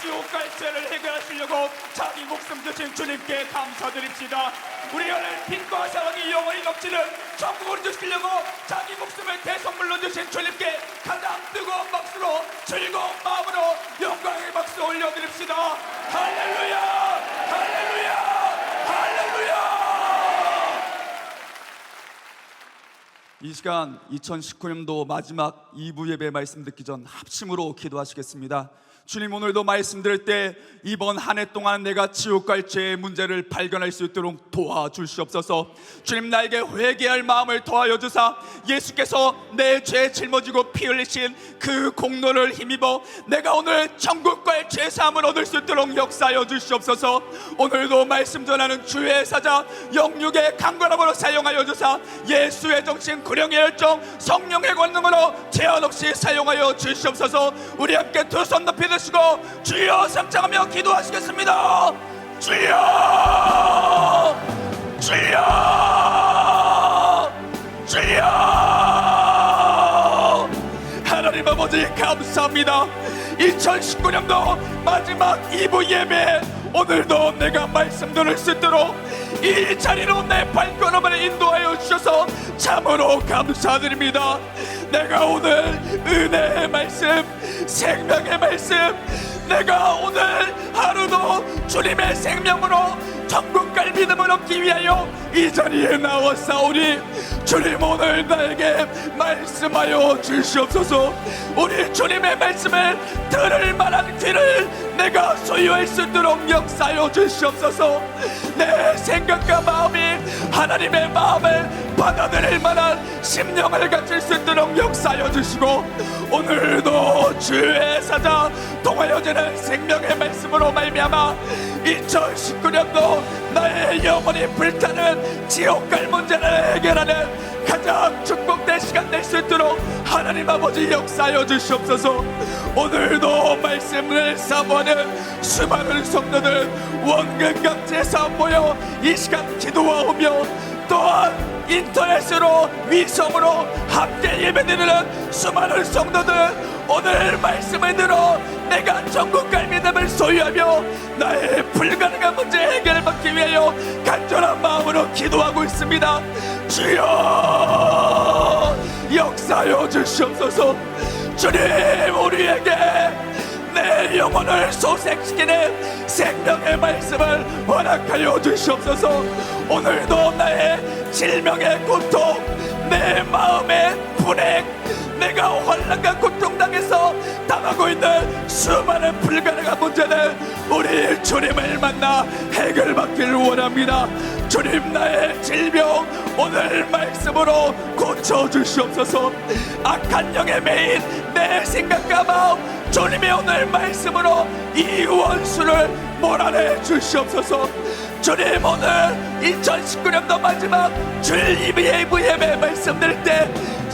지옥 갈 죄를 해결하시려고 자기 목숨 주신 주님께 감사드립시다. 우리 안에 빛과 사랑이 영원히 넘치는 천국을 주시려고 자기 목숨을 대선물로 주신 주님께 가장 뜨거운 박수로 즐거운 마음으로 영광의 박수 올려드립시다. 할렐루야, 할렐루야, 할렐루야. 이 시간 2019년도 마지막 2부 예배 말씀 듣기 전 합심으로 기도하시겠습니다. 주님, 오늘도 말씀 들을 때 이번 한 해 동안 내가 지옥 갈 죄의 문제를 발견할 수 있도록 도와주시옵소서. 주님, 나에게 회개할 마음을 더하여 주사 예수께서 내 죄 짊어지고 피 흘리신 그 공로를 힘입어 내가 오늘 천국 갈 죄 사함을 얻을 수 있도록 역사하여 주시옵소서. 오늘도 말씀 전하는 주의 사자 영육의 강건함으로 사용하여 주사 예수의 정신, 구령의 열정, 성령의 권능으로 제한 없이 사용하여 주시옵소서. 우리 함께 두 손 높이 드시고 주여 삼창하며 기도하시겠습니다. 주여, 주여, 주여. 하나님 아버지 감사합니다. 2019년도 마지막 2부 예배, 오늘도 내가 말씀 들을 수 있도록 이 자리로 내 발걸음을 인도하여 주셔서 참으로 감사드립니다. 내가 오늘 은혜의 말씀, 생명의 말씀, 내가 오늘 하루도 주님의 생명으로 천국 갈 믿음을 얻기 위하여 이 자리에 나왔사오니 주님, 오늘 나에게 말씀하여 주시옵소서. 우리 주님의 말씀을 들을 만한 귀를 내가 소유할 수 있도록 역사하여 주시옵소서. 내 생각과 마음이 하나님의 마음을 받아들일 만한 심령을 가질 수 있도록 역사하여 주시고, 오늘도 주의 사자 통하여지는 생명의 말씀으로 말미암아 2019년도 나의 영혼이 불타는 지옥 갈 문제를 해결하는 가장 축복된 시간 될 수 있도록 하나님 아버지 역사하여 주시옵소서. 오늘도 말씀을 사모하는 수많은 성도들 원근 각지에서 모여 이 시간 기도하오며, 또한 인터넷으로 위성으로 함께 예배드리는 수많은 성도들 오늘 말씀을 들어 내가 천국 갈 믿음을 소유하며 나의 불가능한 문제 해결을 받기 위하여 간절한 마음으로 기도하고 있습니다. 주여, 역사하여 주시옵소서. 주님, 우리에게 내 영혼을 소생시키는 생명의 말씀을 허락하여 주시옵소서. 오늘도 나의 질명의 고통, 내 마음의 불행, 내가 환난과 고통당해서 당하고 있는 수많은 불가능한 문제는 우리 주님을 만나 해결받기를 원합니다. 주님, 나의 질병 오늘 말씀으로 고쳐주시옵소서. 악한 영에 매인 내 생각과 마음 주님의 오늘 말씀으로 이 원수를 몰아내 주시옵소서. 주님, 오늘 2019년도 마지막 주일 예배 말씀 드릴 때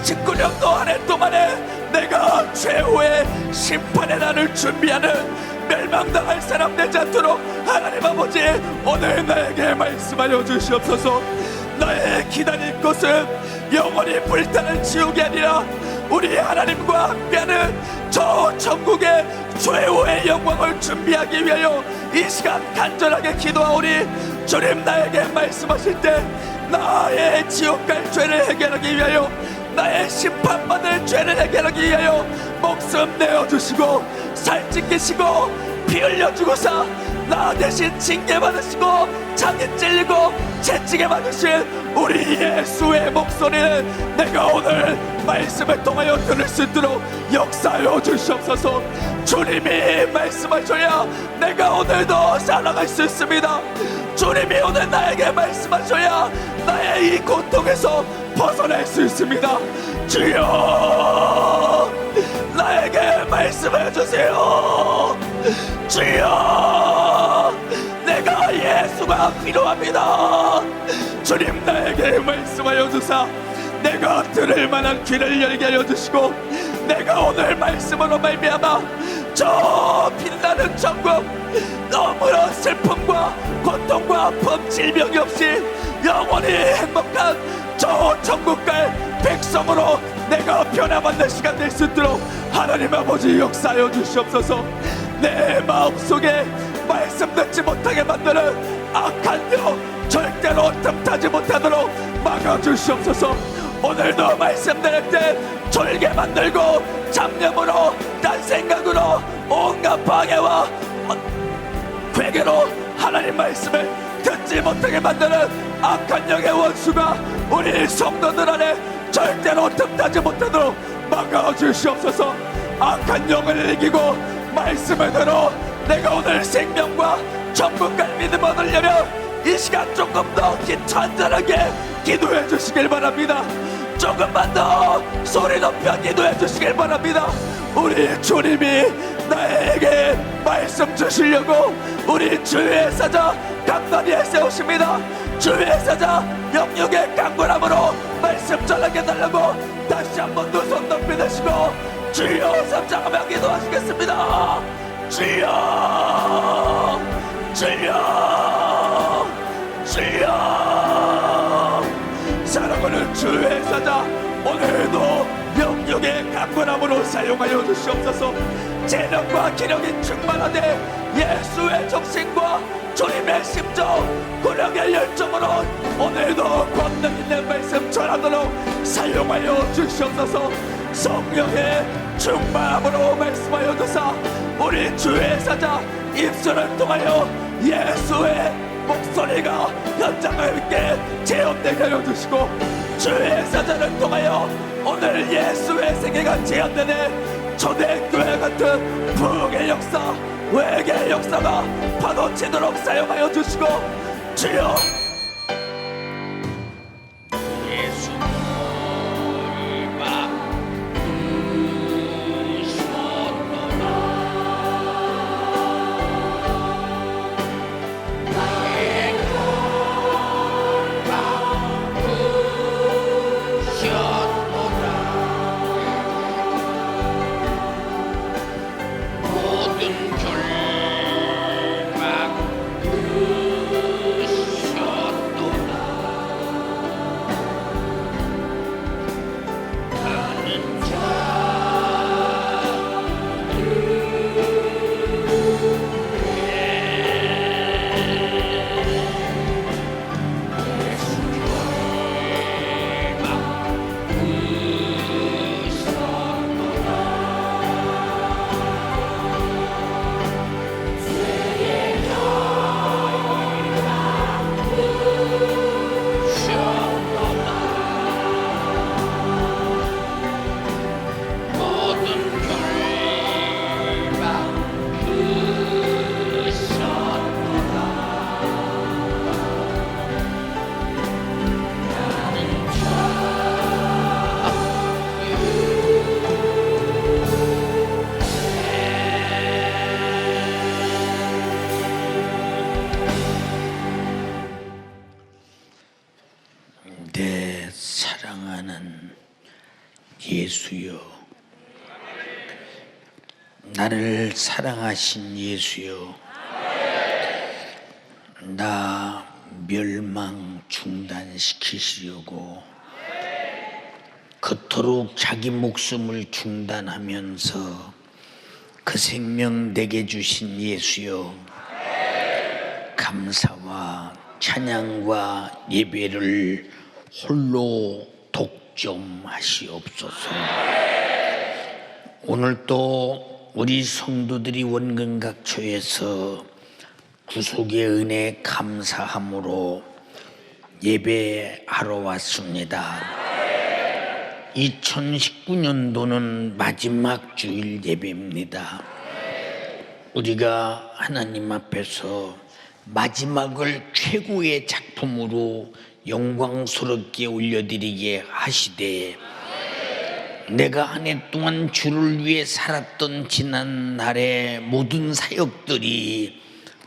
19년도 한 해 동안에 내가 최후의 심판의 날을 준비하는 멸망당할 사람 되지 않도록 하나님 아버지 오늘 나에게 말씀하여 주시옵소서. 나의 기다릴 곳은 영원히 불타는 지옥이 아니라 우리 하나님과 함께하는 저 천국의 최후의 영광을 준비하기 위하여 이 시간 간절하게 기도하오니, 주님, 나에게 말씀하실 때 나의 지옥 갈 죄를 해결하기 위하여, 나의 심판받을 죄를 해결하기 위하여 목숨 내어주시고 살 찢기시고 피 흘려주고사 나 대신 징계받으시고 장에 찔리고 채찍에 맞으신 우리 예수의 목소리를 내가 오늘 말씀을 통하여 들을 수 있도록 역사하여 주시옵소서. 주님이 말씀하셔야 내가 오늘도 살아갈 수 있습니다. 주님이 오늘 나에게 말씀하셔야 나의 이 고통에서 벗어날 수 있습니다. 주여, 나에게 말씀해 주세요. 주여, 내가 예수가 필요합니다. 주님, 나에게 말씀하여 주사 내가 들을 만한 귀를 열게 하여 주시고, 내가 오늘 말씀으로 말미암아 저 빛나는 천국, 너무나 슬픔과 고통과 아픔, 질병이 없이 영원히 행복한 저 천국 갈 백성으로 내가 변화받는 시간 될 수 있도록 하나님 아버지 역사하여 주시옵소서. 내 마음속에 말씀 듣지 못하게 만드는 악한 영 절대로 틈타지 못하도록 막아주시옵소서. 오늘도 말씀 들을 때 졸게 만들고 잡념으로 딴 생각으로 온갖 방해와 괴계로 하나님 말씀을 듣지 못하게 만드는 악한 영의 원수가 우리 성도들 안에 절대로 틈타지 못하도록 막아주시옵소서. 악한 영을 이기고 말씀을 들어 내가 오늘 생명과 천국갈 믿음 얻으려면 이 시간 조금 더 찬란하게 기도해 주시길 바랍니다. 조금만 더 소리 높여 기도해 주시길 바랍니다. 우리 주님이 나에게 말씀 주시려고 우리 주의 사자 강단위에 세우십니다. 주의 사자 영육의 강건함으로 말씀 전하게 달라고 다시 한번 두 손 높이 드시고 주여 삼장하며 기도하시겠습니다. 주여 주여 주여. 사랑하는 주의 사자, 오늘도 영육의 강건함으로 사용하여 주시옵소서. 재능과 기력이 충만하되 예수의 정신과 주님의 심정 구령의 열정으로 오늘도 권능 있는 말씀 전하도록 사용하여 주시옵소서. 성령의 충만함으로 말씀하여 주사 우리 주의 사자 입술을 통하여 예수의 목소리가 현장을 있게 재현되게 하여 주시고 주의 사자를 통하여 오늘 예수의 세계가 재현되네 초대교회 같은 부흥의 역사, 외계의 역사가 파도치도록 사용하여 주시고 주여 내 사랑하는 예수여, 나를 사랑하신 예수여, 나 멸망 중단시키시려고 그토록 자기 목숨을 중단하면서 그 생명 내게 주신 예수여, 감사와 찬양과 예배를 홀로 독점하시옵소서. 오늘 또 우리 성도들이 원근각초에서 구속의 은혜 감사함으로 예배하러 왔습니다. 2019년도는 마지막 주일 예배입니다. 우리가 하나님 앞에서 마지막을 최고의 작품으로 영광스럽게 올려드리게 하시되, 내가 한 해 동안 주를 위해 살았던 지난 날의 모든 사역들이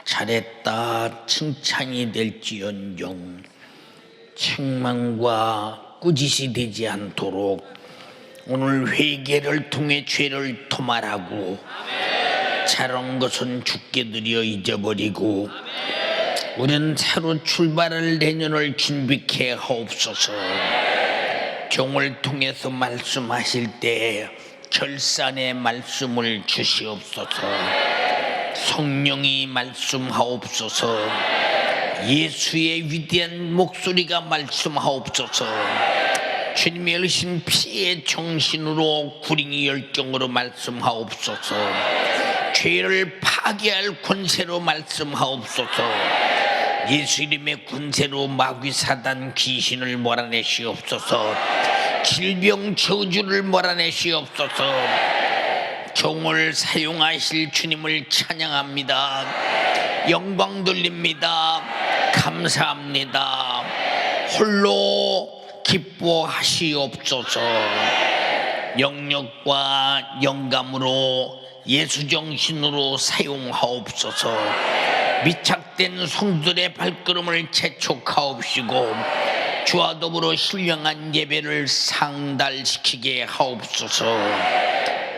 잘했다 칭찬이 될지언정 책망과 꾸짖이 되지 않도록 오늘 회개를 통해 죄를 토말하고 잘한 것은 주께 드려 잊어버리고 우리는 새로 출발할 내년을 준비케 하옵소서. 종을 통해서 말씀하실 때 결산의 말씀을 주시옵소서. 성령이 말씀하옵소서. 예수의 위대한 목소리가 말씀하옵소서. 주님의 열신 피의 정신으로 구린이 열정으로 말씀하옵소서. 죄를 파괴할 권세로 말씀하옵소서. 예수 이름의 권세로 마귀 사단 귀신을 몰아내시옵소서. 질병 저주를 몰아내시옵소서. 종을 사용하실 주님을 찬양합니다. 영광 돌립니다. 감사합니다. 홀로 기뻐하시옵소서. 영력과 영감으로 예수 정신으로 사용하옵소서. 미착된 성들의 발걸음을 재촉하옵시고 주와 더불어 신령한 예배를 상달시키게 하옵소서.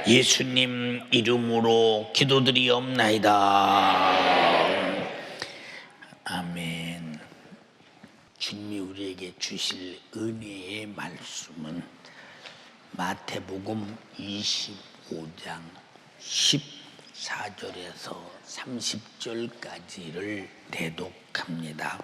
예수님 이름으로 기도드리옵나이다. 아멘. 주님이 우리에게 주실 은혜의 말씀은 마태복음 25장 14절에서 30절까지를 대독합니다.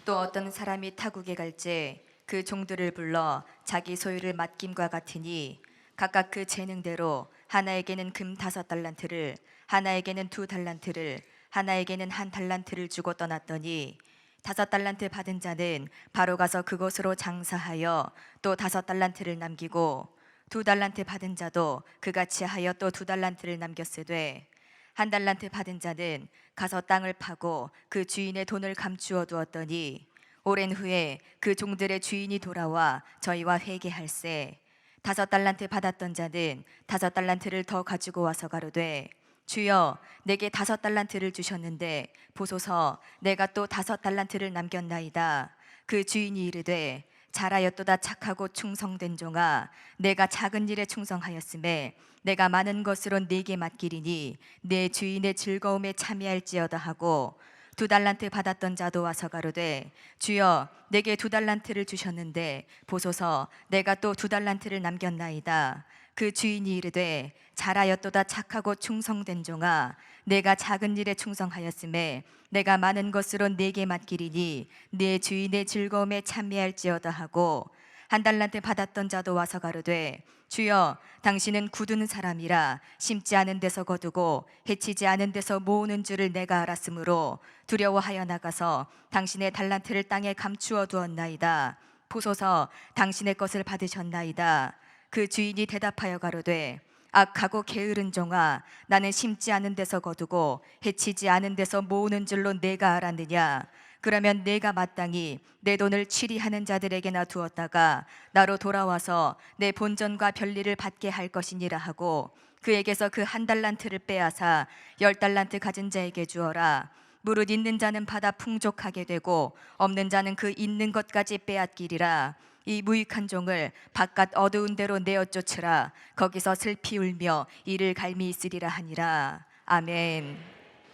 또 어떤 사람이 타국에 갈지 그 종들을 불러 자기 소유를 맡김과 같으니 각각 그 재능대로 하나에게는 금 5달란트를, 하나에게는 2달란트를, 하나에게는 1달란트를 주고 떠났더니 5달란트 받은 자는 바로 가서 그곳으로 장사하여 또 5달란트를 남기고 2달란트 받은 자도 그같이 하여 또 2달란트를 남겼으되 1달란트 받은 자는 가서 땅을 파고 그 주인의 돈을 감추어 두었더니 오랜 후에 그 종들의 주인이 돌아와 저희와 회개할세 5달란트 받았던 자는 5달란트를 더 가지고 와서 가로되 주여 내게 5달란트를 주셨는데 보소서 내가 또 5달란트를 남겼나이다. 그 주인이 이르되 잘하였도다 착하고 충성된 종아, 내가 작은 일에 충성하였음에 내가 많은 것으로 네게 맡기리니 내 주인의 즐거움에 참여할지어다 하고 2달란트 받았던 자도 와서 가로되 주여 내게 2달란트를 주셨는데 보소서 내가 또 2달란트를 남겼나이다. 그 주인이 이르되 잘하였도다 착하고 충성된 종아, 내가 작은 일에 충성하였음에 내가 많은 것으로 네게 맡기리니 내 주인의 즐거움에 참여할지어다 하고 1달란트 받았던 자도 와서 가로되 주여 당신은 굳은 사람이라 심지 않은 데서 거두고 해치지 않은 데서 모으는 줄을 내가 알았으므로 두려워하여 나가서 당신의 달란트를 땅에 감추어 두었나이다. 보소서 당신의 것을 받으셨나이다. 그 주인이 대답하여 가로되 악하고 게으른 종아, 나는 심지 않은 데서 거두고 해치지 않은 데서 모으는 줄로 내가 알았느냐. 그러면 내가 마땅히 내 돈을 취리하는 자들에게나 두었다가 나로 돌아와서 내 본전과 별리를 받게 할 것이니라 하고 그에게서 그 1달란트를 빼앗아 10달란트 가진 자에게 주어라. 무릇 있는 자는 받아 풍족하게 되고 없는 자는 그 있는 것까지 빼앗기리라. 이 무익한 종을 바깥 어두운 데로 내어 쫓으라. 거기서 슬피 울며 이를 갈미 있으리라 하니라. 아멘.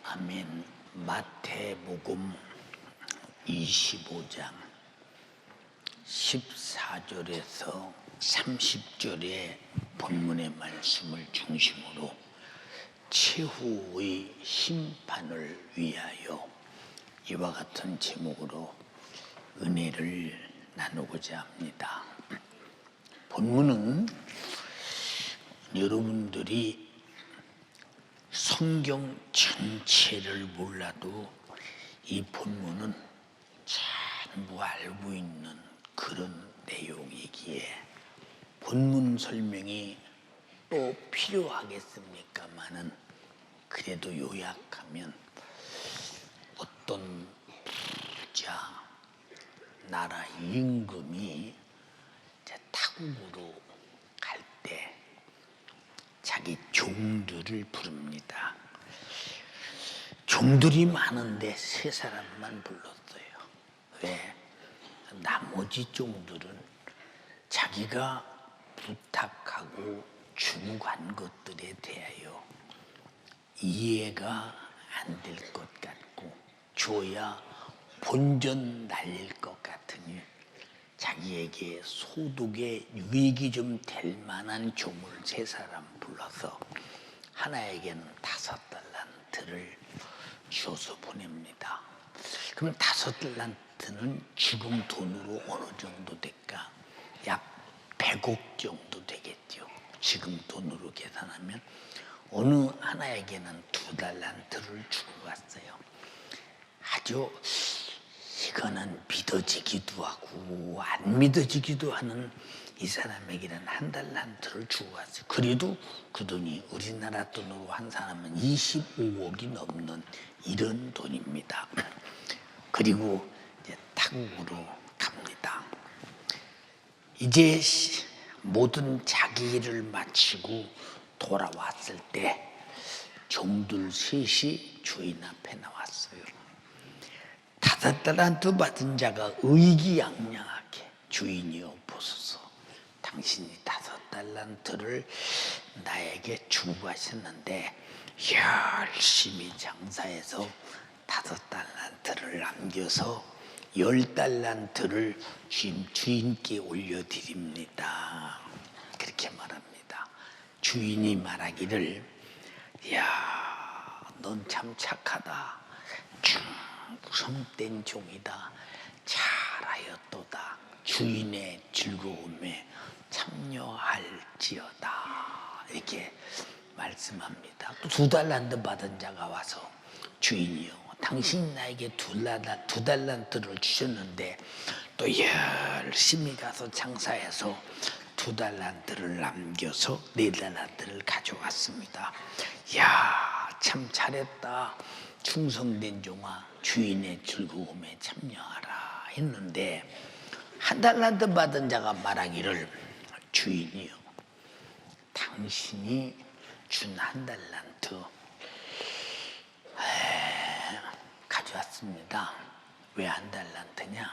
아멘. 마태복음 25장 14절에서 30절의 본문의 말씀을 중심으로 최후의 심판을 위하여 이와 같은 제목으로 은혜를 나누고자 합니다. 본문은 여러분들이 성경 전체를 몰라도 이 본문은 전부 알고 있는 그런 내용이기에 본문 설명이 또 필요하겠습니까마는 그래도 요약하면 어떤 부자 나라 임금이 타국으로 갈 때 자기 종들을 부릅니다. 종들이 많은데 3사람만 불렀어요. 왜? 나머지 종들은 자기가 부탁하고 주무한 것들에 대하여 이해가 안 될 것 같고 줘야 본전 날릴 것 같으니 자기에게 소득에 유익이 좀 될 만한 종을 3사람 불러서 하나에게는 5달란트를 주어서 보냅니다. 그럼 5달란트는 지금 돈으로 어느 정도 될까? 약 100억 정도 되겠죠. 지금 돈으로 계산하면 어느 하나에게는 2달란트를 주고 갔어요. 아주 이거는 믿어지기도 하고 안 믿어지기도 하는 이 사람에게는 1달란트를 주고 갔어요. 그래도 그 돈이 우리나라 돈으로 한 사람은 25억이 넘는 이런 돈입니다. 그리고 이제 타국으로 갑니다. 이제 모든 자기 일을 마치고 돌아왔을 때 종들 셋이 주인 앞에 나왔어요. 5달란트 받은 자가 의기양양하게 주인이여 보소서, 당신이 5달란트를 나에게 주고 가셨는데 열심히 장사해서 5달란트를 남겨서 10달란트를 주인께 올려드립니다. 그렇게 말합니다. 주인이 말하기를, 야, 넌 참 착하다. 충성된 종이다. 잘하였도다. 주인의 즐거움에 참여할지어다. 이렇게 말씀합니다. 또 2달란트 받은 자가 와서, 주인이요, 당신이 나에게 2달란트를 주셨는데 또 열심히 가서 장사해서 2달란트를 남겨서 4달란트를 가져왔습니다. 야, 참 잘했다. 충성된 종아, 주인의 즐거움에 참여하라 했는데 1달란트 받은 자가 말하기를, 주인이요, 당신이 준 1달란트 가져왔습니다. 왜 1달란트냐?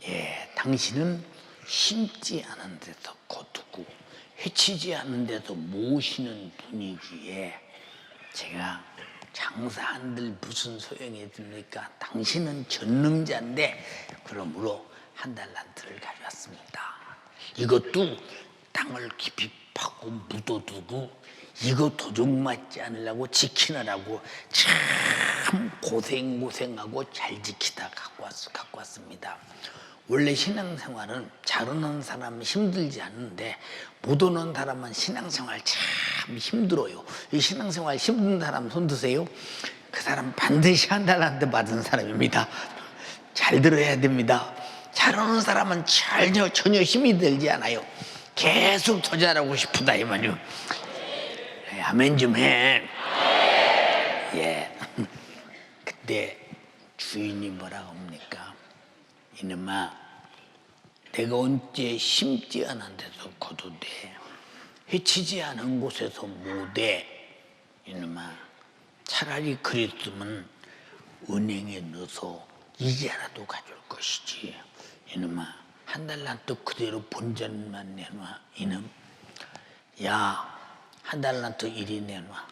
예, 당신은 심지 않은 데서 거두고 해치지 않은 데서 모시는 분이기에 제가 장사한들 무슨 소용이 듭니까? 당신은 전능자인데 그러므로 1달란트를 가져왔습니다. 이것도 땅을 깊이 파고 묻어두고 이거 도둑맞지 않으려고 지키느라고 참 고생하고 잘 지키다 갖고 왔습니다. 원래 신앙생활은 잘 오는 사람은 힘들지 않은데 못 오는 사람은 신앙생활 참 힘들어요. 이 신앙생활 힘든 사람 손 드세요. 그 사람 반드시 1달란트 받은 사람입니다. 잘 들어야 됩니다. 잘 오는 사람은 전혀 힘이 들지 않아요. 계속 더 잘하고 싶다 이 말이요. 아멘 좀 해. 예. 그때 주인이 뭐라고 합니까? 이놈아, 내가 언제 심지 않은 데서 거두되 해치지 않은 곳에서 못해. 이놈아, 차라리 그랬으면 은행에 넣어서 이자라도 가져올 것이지. 이놈아, 1달란트 그대로 본전만 내놔. 이놈, 야, 1달란트 이리 내놔.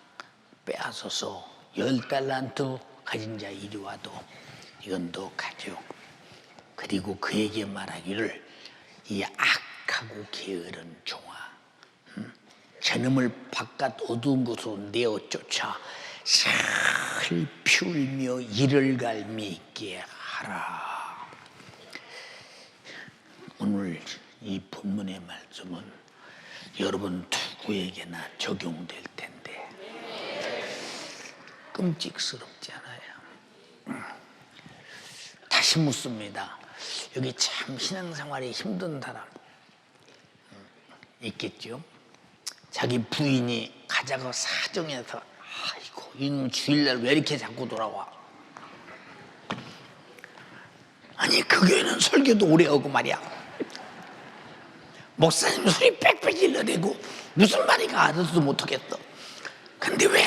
빼앗아서 10달란트 가진 자 이리 와도 이건 너 가져. 그리고 그에게 말하기를, 이 악하고 게으른 종아, 저놈을 바깥 어두운 곳으로 내어 쫓아 슬피 울며 이를 갈미 있게 하라. 오늘 이 본문의 말씀은 여러분 누구에게나 적용될 텐데 끔찍스럽지 않아요? 다시 묻습니다. 여기 참 신앙생활이 힘든 사람 있겠죠? 자기 부인이 가자고 사정해서, 아이고 이놈 주일날 왜 이렇게 자꾸 돌아와? 아니 그 교회는 설교도 오래 하고 말이야. 목사님 소리 빽빽 일러대고 무슨 말인가 알아도 못하겠어. 근데 왜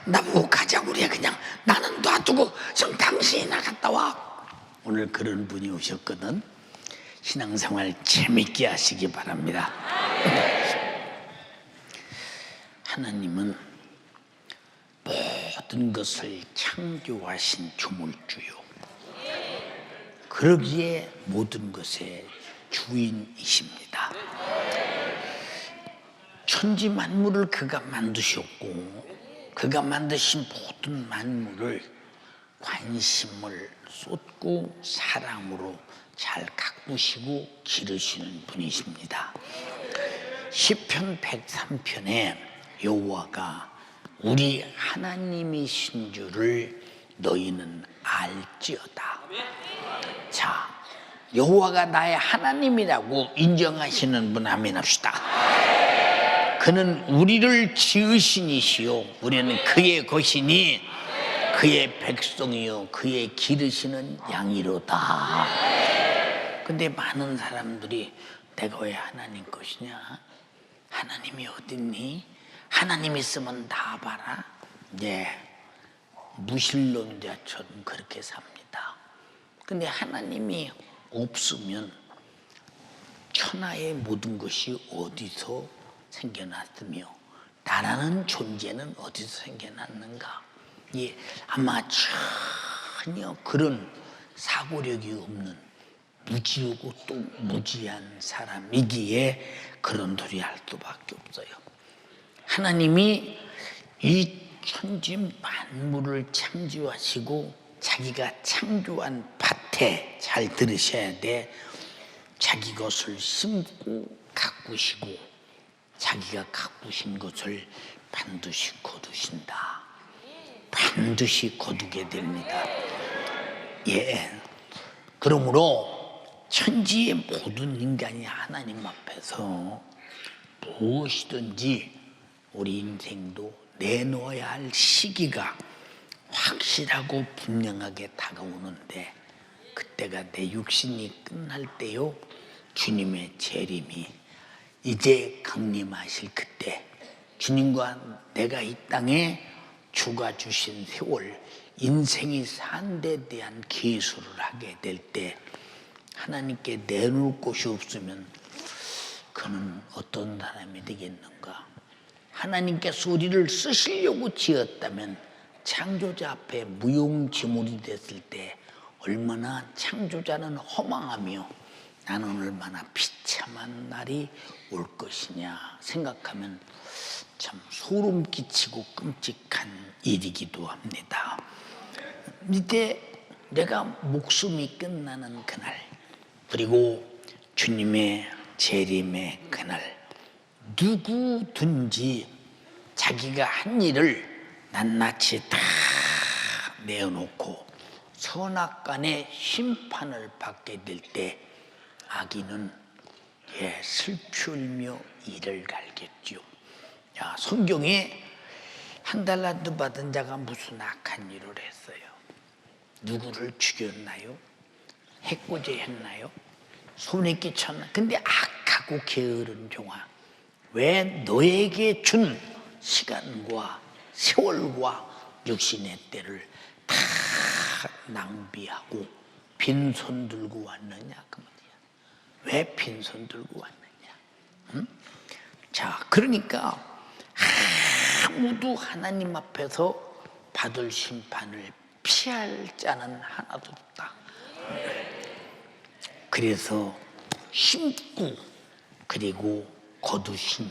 나보고 가자고 그래? 그냥 나는 놔두고 좀 당신이 나갔다 와. 오늘 그런 분이 오셨거든. 신앙생활 재밌게 하시기 바랍니다. 하나님은 모든 것을 창조하신 조물주요, 그러기에 모든 것의 주인이십니다. 천지 만물을 그가 만드셨고 그가 만드신 모든 만물을 관심을 쏟고 사랑으로 잘 가꾸시고 기르시는 분이십니다. 시편 103편에 여호와가 우리 하나님이신 줄을 너희는 알지어다. 자, 여호와가 나의 하나님이라고 인정하시는 분 아멘 합시다. 그는 우리를 지으신 이시요 우리는 그의 것이니 그의 백성이요 그의 기르시는 양이로다. 근데 많은 사람들이 내가 왜 하나님 것이냐? 하나님이 어딨니? 하나님 있으면 다 봐라. 네, 무신론자처럼 그렇게 삽니다. 근데 하나님이 없으면 천하의 모든 것이 어디서 생겨났으며 나라는 존재는 어디서 생겨났는가? 예, 아마 전혀 그런 사고력이 없는 무지하고 또 무지한 사람이기에 그런 소리 할 수밖에 없어요. 하나님이 이 천지 만물을 창조하시고 자기가 창조한 밭에 잘 들으셔야 돼. 자기 것을 심고 가꾸시고 자기가 가꾸신 것을 반드시 거두신다. 반드시 거두게 됩니다. 예. 그러므로 천지의 모든 인간이 하나님 앞에서 무엇이든지 우리 인생도 내놓아야 할 시기가 확실하고 분명하게 다가오는데 그때가 내 육신이 끝날 때요 주님의 재림이 이제 강림하실 그때 주님과 내가 이 땅에 주가 주신 세월 인생이 산 데 대한 계수를 하게 될 때 하나님께 내놓을 곳이 없으면 그는 어떤 사람이 되겠는가? 하나님께서 우리를 쓰시려고 지었다면 창조자 앞에 무용지물이 됐을 때 얼마나 창조자는 허망하며 나는 얼마나 비참한 날이 올 것이냐 생각하면 참 소름 끼치고 끔찍한 일이기도 합니다. 이제 내가 목숨이 끝나는 그날 그리고 주님의 재림의 그날 누구든지 자기가 한 일을 낱낱이 다 내어놓고 선악간의 심판을 받게 될 때 악인은 슬피 울며 이를 갈겠죠. 야, 성경에 한 달란트 받은 자가 무슨 악한 일을 했어요? 누구를 죽였나요? 해코지 했나요? 손에 끼쳤나? 근데 악하고 게으른 종아, 왜 너에게 준 시간과 세월과 육신의 때를 다 낭비하고 빈손 들고 왔느냐 그 말이야. 왜 빈손 들고 왔느냐? 응? 자, 그러니까 아무도 하나님 앞에서 받을 심판을 피할 자는 하나도 없다. 그래서 심고 그리고 거두신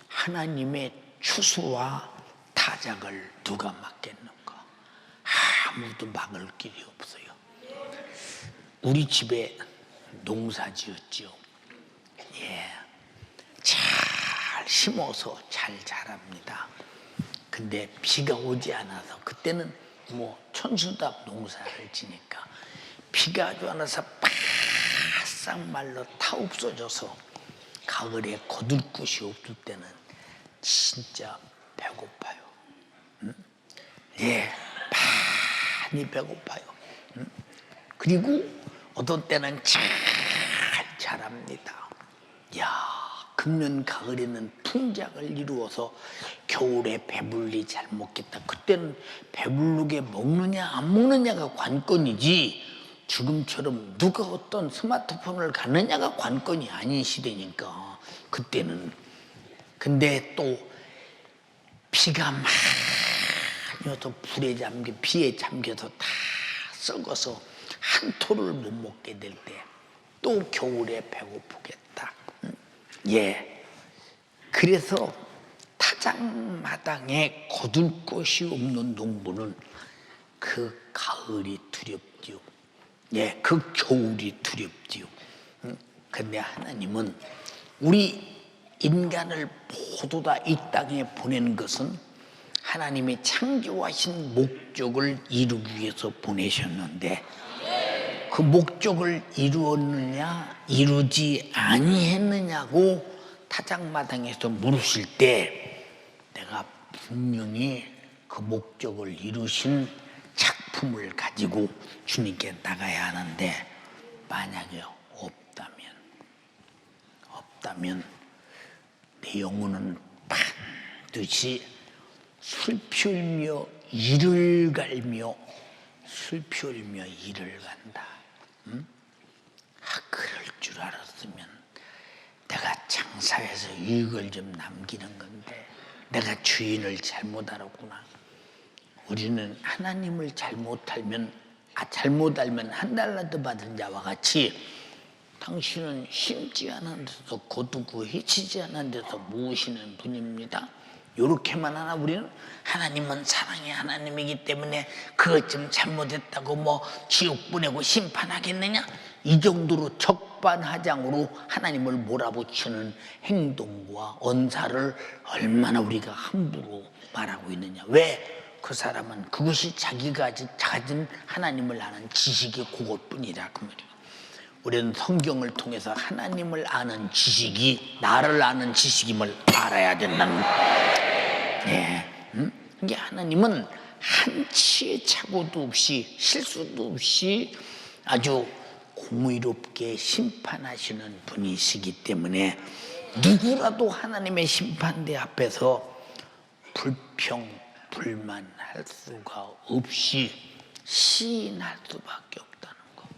하나님의 추수와 타작을 누가 막겠는가? 아무도 막을 길이 없어요. 우리 집에 농사 지었죠. 예, 잘 심어서 잘 자랍니다. 근데 비가 오지 않아서 그때는 천수답 농사를 지니까 비가 오지 않아서 바싹 말라 타 없어져서 가을에 거둘 곳이 없을 때는 진짜 배고파요. 응? 예, 많이 배고파요. 응? 그리고 어떤 때는 잘 자랍니다. 야, 금년 가을에는 풍작을 이루어서 겨울에 배불리 잘 먹겠다. 그때는 배부르게 먹느냐 안 먹느냐가 관건이지 지금처럼 누가 어떤 스마트폰을 갖느냐가 관건이 아닌 시대니까 그때는. 근데 또 비가 많이 와서 비에 잠겨서 다 썩어서 한 토를 못 먹게 될 때 또 겨울에 배고프겠다. 예, 그래서 타작마당에 거둘 곳이 없는 농부는 그 가을이 두렵지요. 예, 그 겨울이 두렵지요. 근데 하나님은 우리 인간을 모두 다 이 땅에 보낸 것은 하나님의 창조하신 목적을 이루기 위해서 보내셨는데 그 목적을 이루었느냐 이루지 아니했느냐고 타작마당에서 물으실 때 내가 분명히 그 목적을 이루신 작품을 가지고 주님께 나가야 하는데 만약에 없다면 내 영혼은 반드시 슬피 울며 이를 갈며 슬피 울며 이를 간다. 그럴 줄 알았으면 내가 장사해서 이익을 좀 남기는 건데 내가 주인을 잘못 알았구나. 우리는 하나님을 잘못 알면 한 달란트 받은 자와 같이 당신은 심지 않은 데서 거두고 해치지 않은 데서 모으시는 분입니다. 이렇게만 하나 우리는 하나님은 사랑의 하나님이기 때문에 그것 좀 잘못했다고 뭐 지옥 보내고 심판하겠느냐? 이 정도로 적반하장으로 하나님을 몰아붙이는 행동과 언사를 얼마나 우리가 함부로 말하고 있느냐. 왜? 그 사람은 그것이 자기가 가진 하나님을 아는 지식이 그것뿐이라 그 말이에요. 우리는 성경을 통해서 하나님을 아는 지식이 나를 아는 지식임을 알아야 된다는 거예요. 이게 하나님은 한치의 착오도 없이 실수도 없이 아주 공의롭게 심판하시는 분이시기 때문에 누구라도 하나님의 심판대 앞에서 불만할 수가 없이 시인할 수밖에 없다는 거.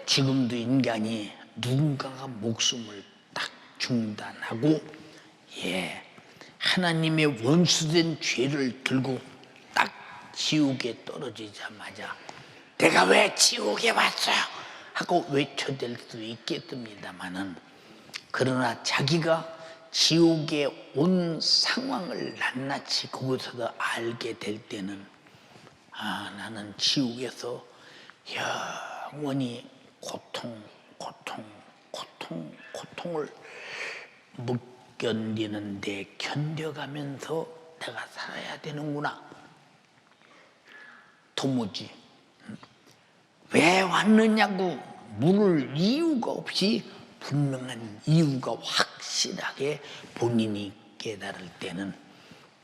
지금도 인간이 누군가가 목숨을 딱 중단하고 하나님의 원수된 죄를 들고 딱 지옥에 떨어지자마자 내가 왜 지옥에 왔어요? 하고 외쳐댈 수 있겠습니다마는 그러나 자기가 지옥에 온 상황을 낱낱이 거기서도 알게 될 때는 나는 지옥에서 영원히 고통을 못 견디는데 견뎌가면서 내가 살아야 되는구나. 도무지 왜 왔느냐고 물을 이유가 없이 분명한 이유가 확실하게 본인이 깨달을 때는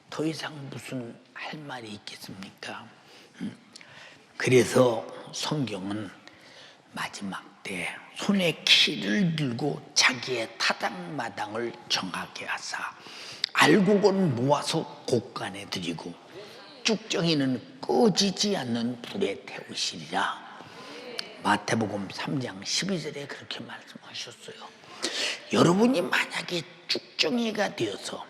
더 이상 무슨 할 말이 있겠습니까? 그래서 성경은 마지막 때 손에 키를 들고 자기의 타작마당을 정하게 하사 알곡은 모아서 곳간에 들이고 쭉정이는 꺼지지 않는 불에 태우시리라. 마태복음 3장 12절에 그렇게 말씀하셨어요. 여러분이 만약에 쭉정이가 되어서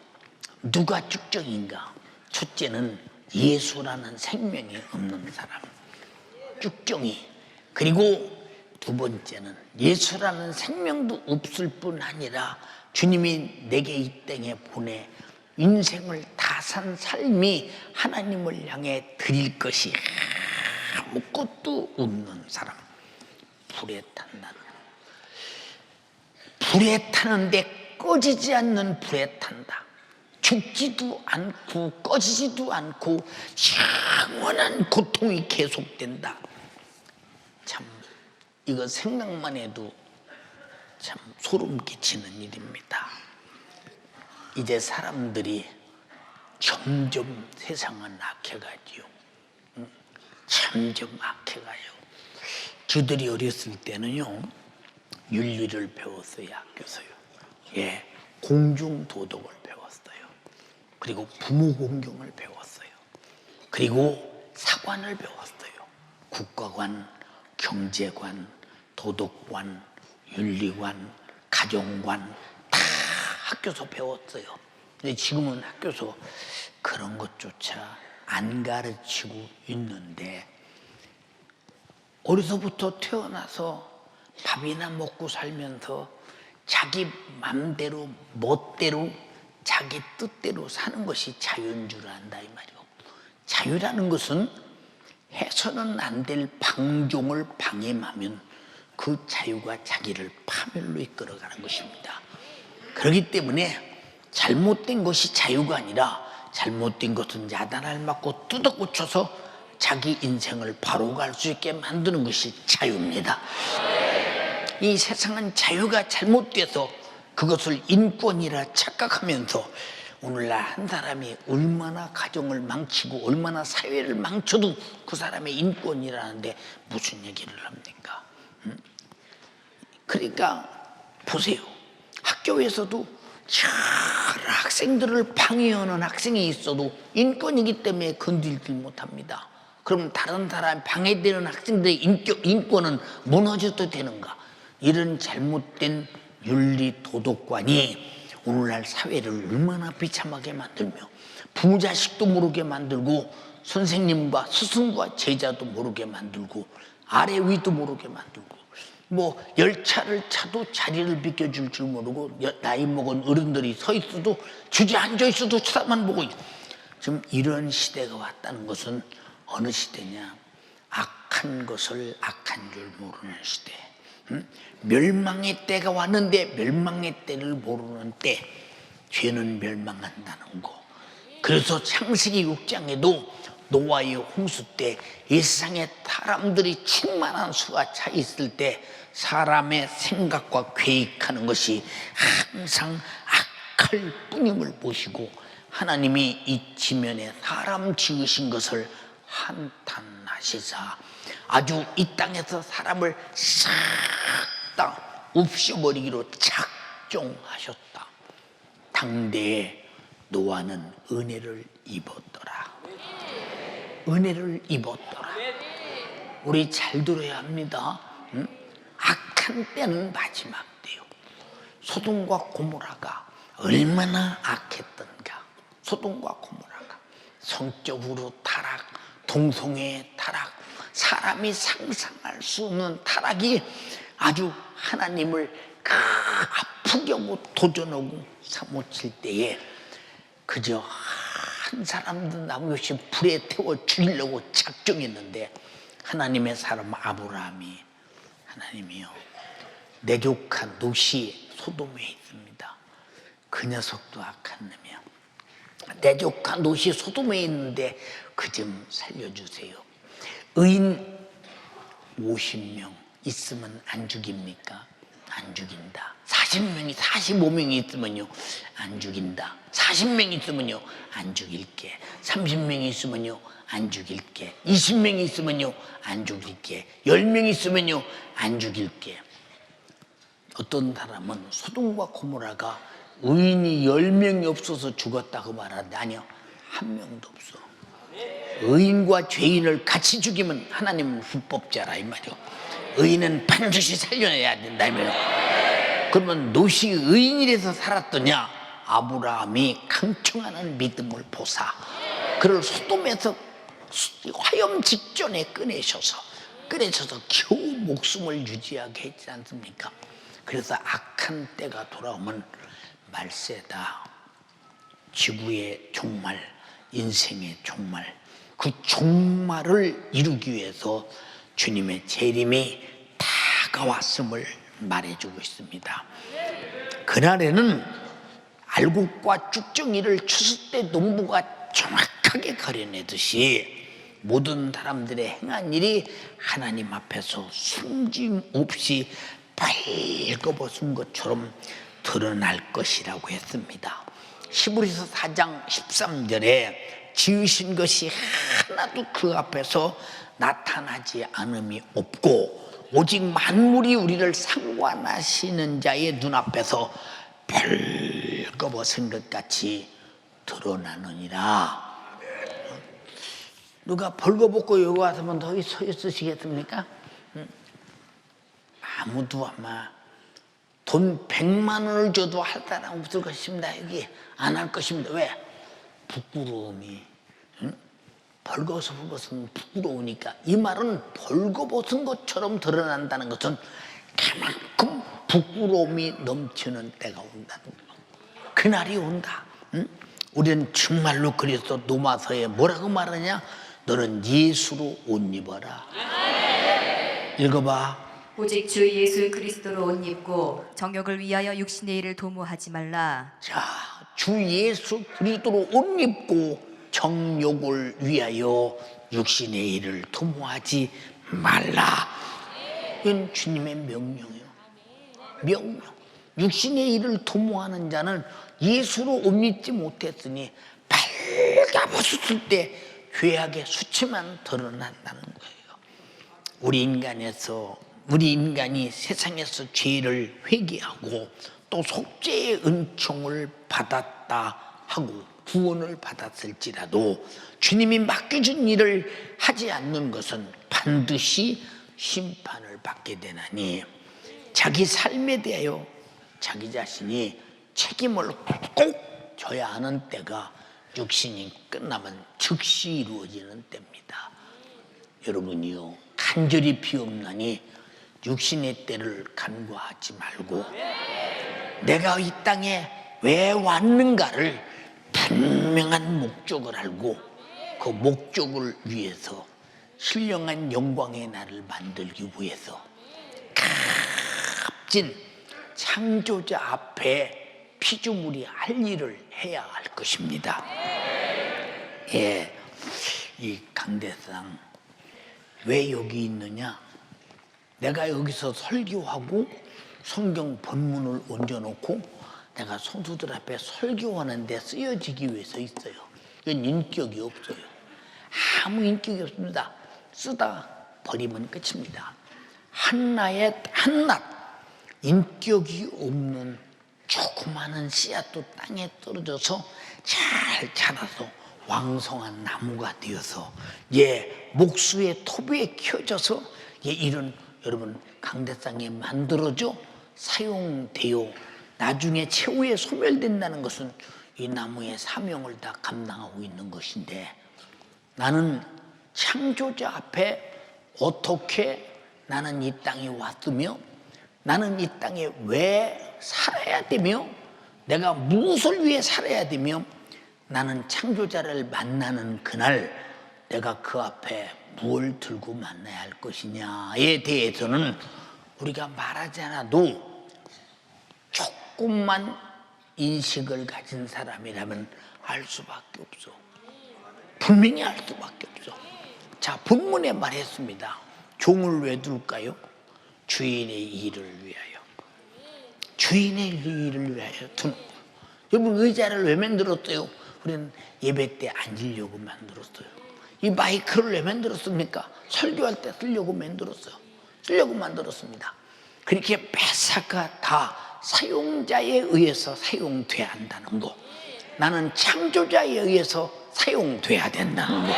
누가 쭉정인가? 첫째는 예수라는 생명이 없는 사람, 쭉정이. 그리고 두 번째는 예수라는 생명도 없을 뿐 아니라 주님이 내게 이 땅에 보내 인생을 다 산 삶이 하나님을 향해 드릴 것이 아무것도 없는 사람. 불에 탄다는, 불에 타는데 꺼지지 않는 불에 탄다. 죽지도 않고 꺼지지도 않고 영원한 고통이 계속된다. 참 이거 생각만 해도 참 소름 끼치는 일입니다. 이제 사람들이 점점 세상은 악해가지요. 점점 악해가요. 저들이 어렸을 때는요, 윤리를 배웠어요, 학교에서요. 공중도덕을 배웠어요. 그리고 부모 공경을 배웠어요. 그리고 사관을 배웠어요. 국가관, 경제관, 도덕관, 윤리관, 가정관 다 학교에서 배웠어요. 근데 지금은 학교에서 그런 것조차 안 가르치고 있는데 어려서부터 태어나서 밥이나 먹고 살면서 자기 맘대로 멋대로 자기 뜻대로 사는 것이 자유인 줄 안다 이 말이오. 자유라는 것은 해서는 안 될 방종을 방임하면 그 자유가 자기를 파멸로 이끌어가는 것입니다. 그렇기 때문에 잘못된 것이 자유가 아니라 잘못된 것은 야단을 맞고 뜯어고쳐서 자기 인생을 바로 갈 수 있게 만드는 것이 자유입니다. 이 세상은 자유가 잘못돼서 그것을 인권이라 착각하면서 오늘날 한 사람이 얼마나 가정을 망치고 얼마나 사회를 망쳐도 그 사람의 인권이라는데 무슨 얘기를 합니까? 그러니까 보세요. 학교에서도 여러 학생들을 방해하는 학생이 있어도 인권이기 때문에 건들지 못합니다. 그럼 다른 사람 방해되는 학생들의 인권은 무너져도 되는가? 이런 잘못된 윤리 도덕관이 오늘날 사회를 얼마나 비참하게 만들며 부모 자식도 모르게 만들고 선생님과 스승과 제자도 모르게 만들고 아래 위도 모르게 만들고 뭐 열차를 차도 자리를 비켜줄 줄 모르고 나이 먹은 어른들이 서 있어도 주저앉아 있어도 쳐다만 보고 지금 이런 시대가 왔다는 것은 어느 시대냐? 악한 것을 악한 줄 모르는 시대. 멸망의 때가 왔는데 멸망의 때를 모르는 때 죄는 멸망한다는 거. 그래서 창세기 6장에도 노아의 홍수 때 이 세상에 사람들이 충만한 수가 차 있을 때 사람의 생각과 계획하는 것이 항상 악할 뿐임을 보시고 하나님이 이 지면에 사람 지으신 것을 한탄하시사 아주 이 땅에서 사람을 싹 다 없애버리기로 작정하셨다. 당대에 노아는 은혜를 입었더라. 은혜를 입었더라. 우리 잘 들어야 합니다. 악한 때는 마지막 때요. 소돔과 고모라가 얼마나 악했던가. 소돔과 고모라가 성적으로 타락, 동성애 타락, 사람이 상상할 수 없는 타락이 아주 하나님을 아프게 하고 도전하고 사무칠 때에 그저 한 사람도 남겨없이 불에 태워 죽이려고 작정했는데 하나님의 사람 아브라함이 하나님이요 내 조카 롯이 소돔에 있습니다. 그 녀석도 악한 놈이야. 내 조카 롯이 소돔에 있는데 그 좀 살려주세요. 의인 50명 있으면 안 죽입니까? 안 죽인다. 40명이 45명이 있으면요 안 죽인다. 40명이 있으면요 안 죽일게. 30명이 있으면요 안 죽일게. 20명이 있으면요 안 죽일게. 10명이 있으면요 안 죽일게. 어떤 사람은 소돔과 고모라가 의인이 10명이 없어서 죽었다고 말하는데 아니요, 한 명도 없어. 의인과 죄인을 같이 죽이면 하나님은 불법자라 이 말이요. 의인은 반드시 살려내야 된다 이 말이요. 그러면 롯이 의인이라서 살았더냐? 아브라함이 강청하는 믿음을 보사 그를 소돔에서 화염 직전에 꺼내셔서 겨우 목숨을 유지하게 했지 않습니까? 그래서 악한 때가 돌아오면 말세다. 지구의 종말, 인생의 종말, 그 종말을 이루기 위해서 주님의 재림이 다가왔음을 말해주고 있습니다. 그날에는 알곡과 쭉정이를 추수 때 농부가 정확하게 가려내듯이 모든 사람들의 행한 일이 하나님 앞에서 숨김없이 벌거벗은 것처럼 드러날 것이라고 했습니다. 히브리서 4장 13절에 지으신 것이 하나도 그 앞에서 나타나지 않음이 없고 오직 만물이 우리를 상관하시는 자의 눈앞에서 벌거벗은 것 같이 드러나느니라. 누가 벌거벗고 여기 와서만 더 서 있으시겠습니까? 아무도 아마 돈 100만 원을 줘도 할 사람 없을 것입니다. 여기 안 할 것입니다. 왜? 부끄러움이. 벌거벗은 것은 부끄러우니까. 이 말은 벌거벗은 것처럼 드러난다는 것은 그만큼 부끄러움이 넘치는 때가 온다는 거예요. 그날이 온다. 응? 우리는 정말로 그래서 로마서에 뭐라고 말하냐? 너는 예수로 옷 입어라. 읽어봐. 오직 주 예수 그리스도로 옷 입고 정욕을 위하여 육신의 일을 도모하지 말라. 자, 주 예수 그리스도로 옷 입고 정욕을 위하여 육신의 일을 도모하지 말라. 이건 주님의 명령이에요. 명령. 육신의 일을 도모하는 자는 예수로 옷 입지 못했으니 발가벗었을 때 죄악의 수치만 드러난다는 거예요. 우리 인간이 세상에서 죄를 회개하고 또 속죄의 은총을 받았다 하고 구원을 받았을지라도 주님이 맡겨준 일을 하지 않는 것은 반드시 심판을 받게 되나니 자기 삶에 대하여 자기 자신이 책임을 꼭 져야 하는 때가 육신이 끝나면 즉시 이루어지는 때입니다. 여러분이요, 간절히 비옵나니 육신의 때를 간과하지 말고 내가 이 땅에 왜 왔는가를 분명한 목적을 알고 그 목적을 위해서 신령한 영광의 나를 만들기 위해서 값진 창조자 앞에 피조물이 할 일을 해야 할 것입니다. 예, 이 강대상 왜 여기 있느냐? 내가 여기서 설교하고 성경 본문을 얹어놓고 내가 성도들 앞에 설교하는데 쓰여지기 위해서 있어요. 이건 인격이 없어요. 아무 인격이 없습니다. 쓰다 버리면 끝입니다. 한낱 인격이 없는 조그마한 씨앗도 땅에 떨어져서 잘 자라서 왕성한 나무가 되어서 목수의 토비에 키워져서 이런 여러분 강대상에 만들어져 사용되어 나중에 최후에 소멸된다는 것은 이 나무의 사명을 다 감당하고 있는 것인데 나는 창조자 앞에 어떻게 나는 이 땅에 왔으며 나는 이 땅에 왜 살아야 되며 내가 무엇을 위해 살아야 되며 나는 창조자를 만나는 그날 내가 그 앞에 뭘 들고 만나야 할 것이냐에 대해서는 우리가 말하지 않아도 조금만 인식을 가진 사람이라면 알 수밖에 없어. 분명히 알 수밖에 없어. 자, 본문에 말했습니다. 종을 왜 둘까요? 주인의 일을 위하여. 주인의 일을 위하여 두는 거예요. 여러분, 의자를 왜 만들었어요? 우리는 예배 때 앉으려고 만들었어요. 이 마이크를 왜 만들었습니까? 설교할 때 쓰려고 만들었어요. 쓰려고 만들었습니다. 그렇게 매사가 다 사용자에 의해서 사용돼야 한다는 거. 나는 창조자에 의해서 사용돼야 된다는 거.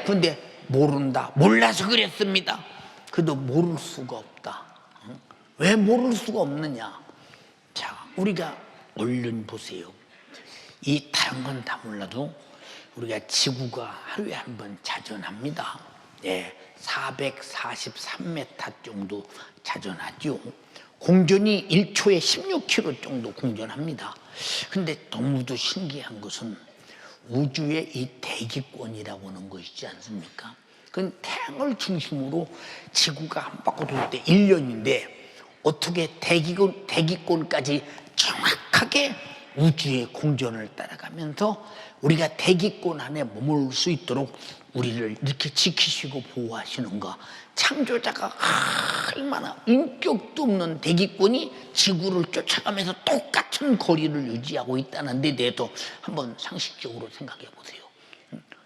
그런데 모른다. 몰라서 그랬습니다. 그래도 모를 수가 없다. 왜 모를 수가 없느냐? 자, 우리가 얼른 보세요. 이 다른 건 다 몰라도 우리가 지구가 하루에 한 번 자전합니다. 443m 정도 자전하죠. 공전이 1초에 16km 정도 공전합니다. 근데 너무도 신기한 것은 우주의 이 대기권이라고 하는 것이지 않습니까? 그건 태양을 중심으로 지구가 한 바퀴 돌 때 1년인데 어떻게 대기권까지 정확하게 우주의 공전을 따라가면서 우리가 대기권 안에 머물 수 있도록 우리를 이렇게 지키시고 보호하시는가. 창조자가 얼마나 인격도 없는 대기권이 지구를 쫓아가면서 똑같은 거리를 유지하고 있다는 데 대해서 한번 상식적으로 생각해 보세요.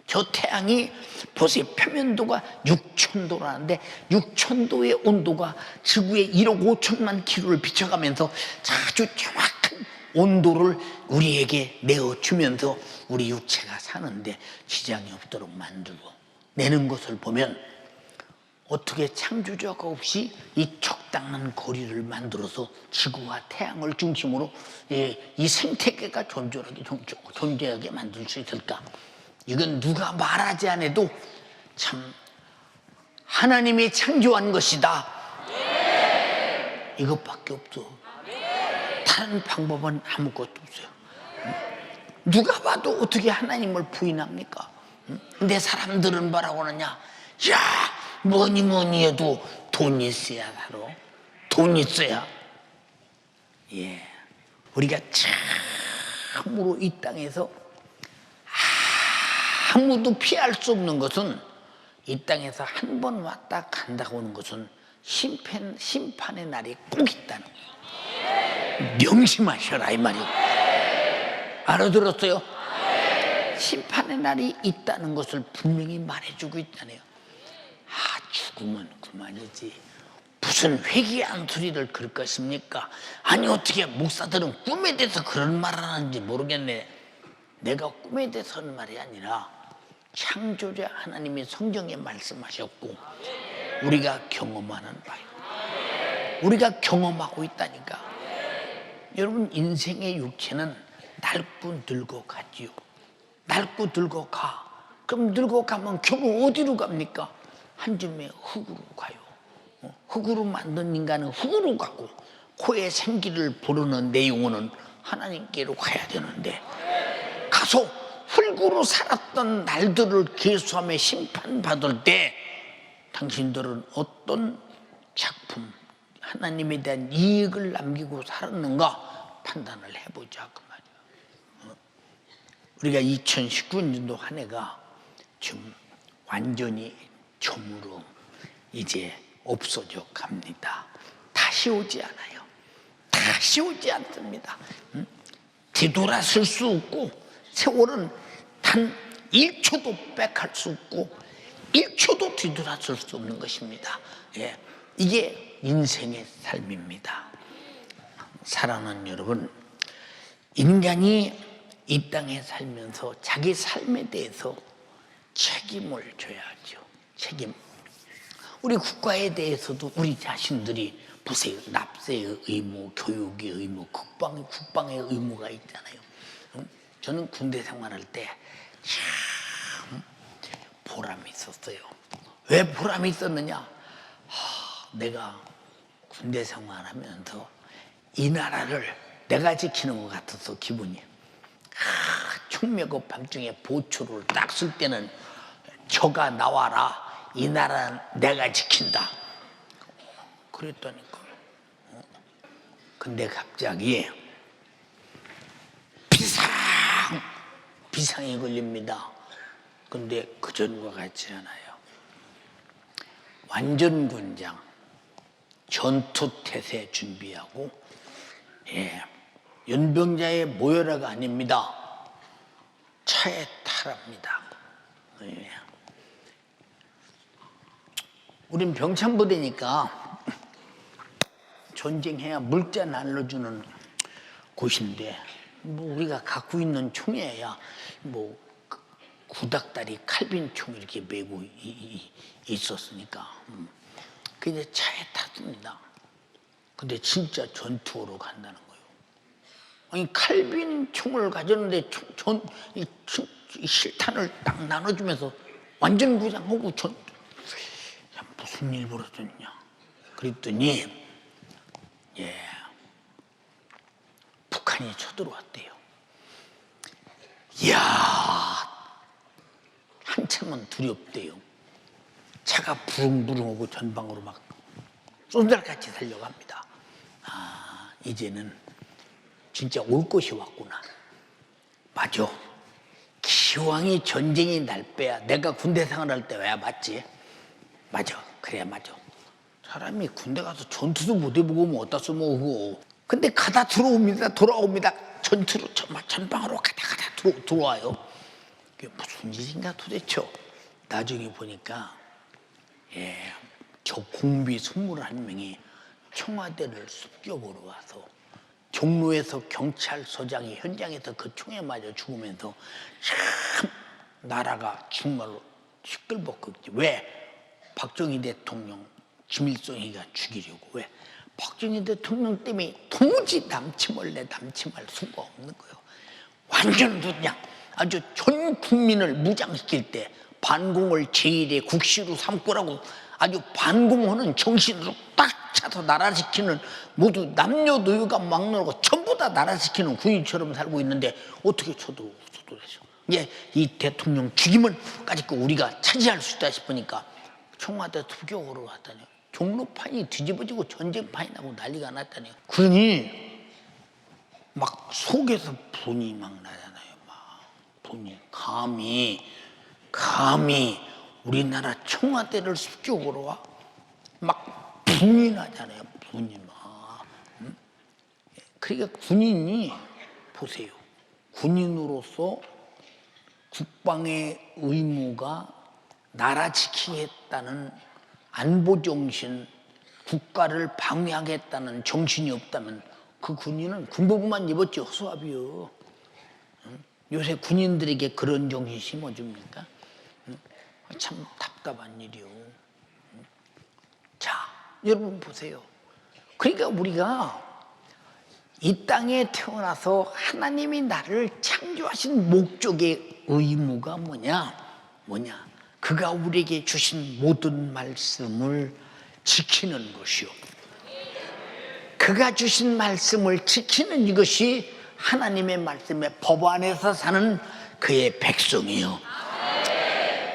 저 태양이 보세요. 표면도가 6,000도라는데 6,000도의 온도가 지구의 1억 5천만 킬로를 비춰가면서 아주 정확한 온도를 우리에게 내어주면서 우리 육체가 사는데 지장이 없도록 만들고 내는 것을 보면 어떻게 창조자가 없이 이 적당한 거리를 만들어서 지구와 태양을 중심으로 이 생태계가 존재하게 만들 수 있을까? 이건 누가 말하지 않아도 참 하나님이 창조한 것이다. 이것밖에 없어. 다른 방법은 아무것도 없어요. 누가 봐도 어떻게 하나님을 부인합니까? 근데 사람들은 뭐라고 하느냐? 야, 뭐니 뭐니 해도 돈 있어야 살아. 돈 있어야. 예, 우리가 참으로 이 땅에서 아무도 피할 수 없는 것은, 이 땅에서 한 번 왔다 간다고 하는 것은 심판의 날이 꼭 있다는 거예요. 명심하셔라 이 말이에요. 알아들었어요? 심판의 날이 있다는 것을 분명히 말해주고 있다네요. 죽으면 그만이지, 무슨 회개한 소리를 그럴 것입니까? 아니 어떻게 목사들은 꿈에 대해서 그런 말을 하는지 모르겠네. 내가 꿈에 대해서 하는 말이 아니라 창조자 하나님이 성경에 말씀하셨고 우리가 경험하는 바예요. 우리가 경험하고 있다니까. 여러분, 인생의 육체는 낡고 늙어 가지요. 낡고 늙어 가. 그럼 늙어 가면 결국 어디로 갑니까? 한 줌의 흙으로 가요. 흙으로 만든 인간은 흙으로 가고, 코에 생기를 부르는 내 영혼은 하나님께로 가야 되는데, 가서 흙으로 살았던 날들을 계수하며 심판받을 때 당신들은 어떤 작품, 하나님에 대한 이익을 남기고 살았는가 판단을 해보자 그 말이에요. 우리가 2019년도 한 해가 지금 완전히 저물어 이제 없어져 갑니다. 다시 오지 않아요. 다시 오지 않습니다. 뒤돌아설 수 없고, 세월은 단 1초도 빽할 수 없고 1초도 뒤돌아설 수 없는 것입니다. 예, 이게 인생의 삶입니다. 사랑하는 여러분, 인간이 이 땅에 살면서 자기 삶에 대해서 책임을 져야죠. 책임. 우리 국가에 대해서도 우리 자신들이 보세요. 납세의 의무, 교육의 의무, 국방의 의무가 있잖아요. 저는 군대 생활할 때 참 보람이 있었어요. 왜 보람이 있었느냐? 내가 군대 생활하면서 이 나라를 내가 지키는 것 같아서 기분이, 총 메고 밤중에 보초를 딱 쓸 때는 저가 나와라, 이 나라는 내가 지킨다, 그랬다니까. 근데 갑자기 비상이 걸립니다. 근데 그전과 같지 않아요. 완전군장, 전투태세 준비하고, 예, 연병자의 모여라가 아닙니다. 차에 타랍니다. 예. 우린 병참부대니까 전쟁해야 물자 날려주는 곳인데, 뭐 우리가 갖고 있는 총이야 뭐 구닥다리 칼빈총 이렇게 메고 있었으니까 그냥 차에 탔습니다. 근데 진짜 전투로 간다는 거예요. 아니 칼빈총을 가졌는데 이 실탄을 딱 나눠주면서 완전 구장하고 무슨 일 벌어졌냐 그랬더니, 예, 북한이 쳐들어왔대요. 이야, 한참은 두렵대요. 차가 부릉부릉하고 전방으로 막 쏜살같이 달려갑니다. 이제는 진짜 올 것이 왔구나. 맞아. 기왕이 전쟁이 날 빼야 내가 군대 생활할 때 왜 맞지? 맞아. 그래야 맞아. 사람이 군대 가서 전투도 못 해보고 뭐 어디다 써먹고. 근데 가다 들어옵니다. 돌아옵니다. 전투로 전방으로 가다 들어와요. 그게 무슨 일인가 도대체. 나중에 보니까, 예, 저 공비 21명이 청와대를 습격으로 와서 종로에서 경찰서장이 현장에서 그 총에 맞아 죽으면서 참 나라가 정말로 시끌벅거리지. 왜? 박정희 대통령 김일성이가 죽이려고. 왜? 박정희 대통령 때문에 도무지 남지 말 수가 없는 거예요. 완전 그냥 아주 전 국민을 무장시킬 때 반공을 제1의 국시로 삼고라고 아주 반공하는 정신으로 딱 차서 나라시키는, 모두 남녀노유가 막론하고 전부 다 나라시키는 군인처럼 살고 있는데 어떻게 쳐도 되죠. 예, 이 대통령 죽임을까지 우리가 차지할 수 있다 싶으니까 청와대 투격으로 왔다니요. 종로판이 뒤집어지고 전쟁판이 나고 난리가 났다니요. 그러니 막 속에서 분이 막 나잖아요. 막 분이 감히 우리나라 청와대를 습격으로 와? 막 분이 나잖아요. 분이 막. 그러니까 군인이 보세요. 군인으로서 국방의 의무가 나라 지키겠다는 안보정신, 국가를 방위하겠다는 정신이 없다면 그 군인은 군복만 입었지 허수아비요. 요새 군인들에게 그런 정신 심어줍니까? 참 답답한 일이요. 자, 여러분 보세요. 그러니까 우리가 이 땅에 태어나서 하나님이 나를 창조하신 목적의 의무가 뭐냐? 그가 우리에게 주신 모든 말씀을 지키는 것이요. 그가 주신 말씀을 지키는 이것이 하나님의 말씀의 법 안에서 사는 그의 백성이요.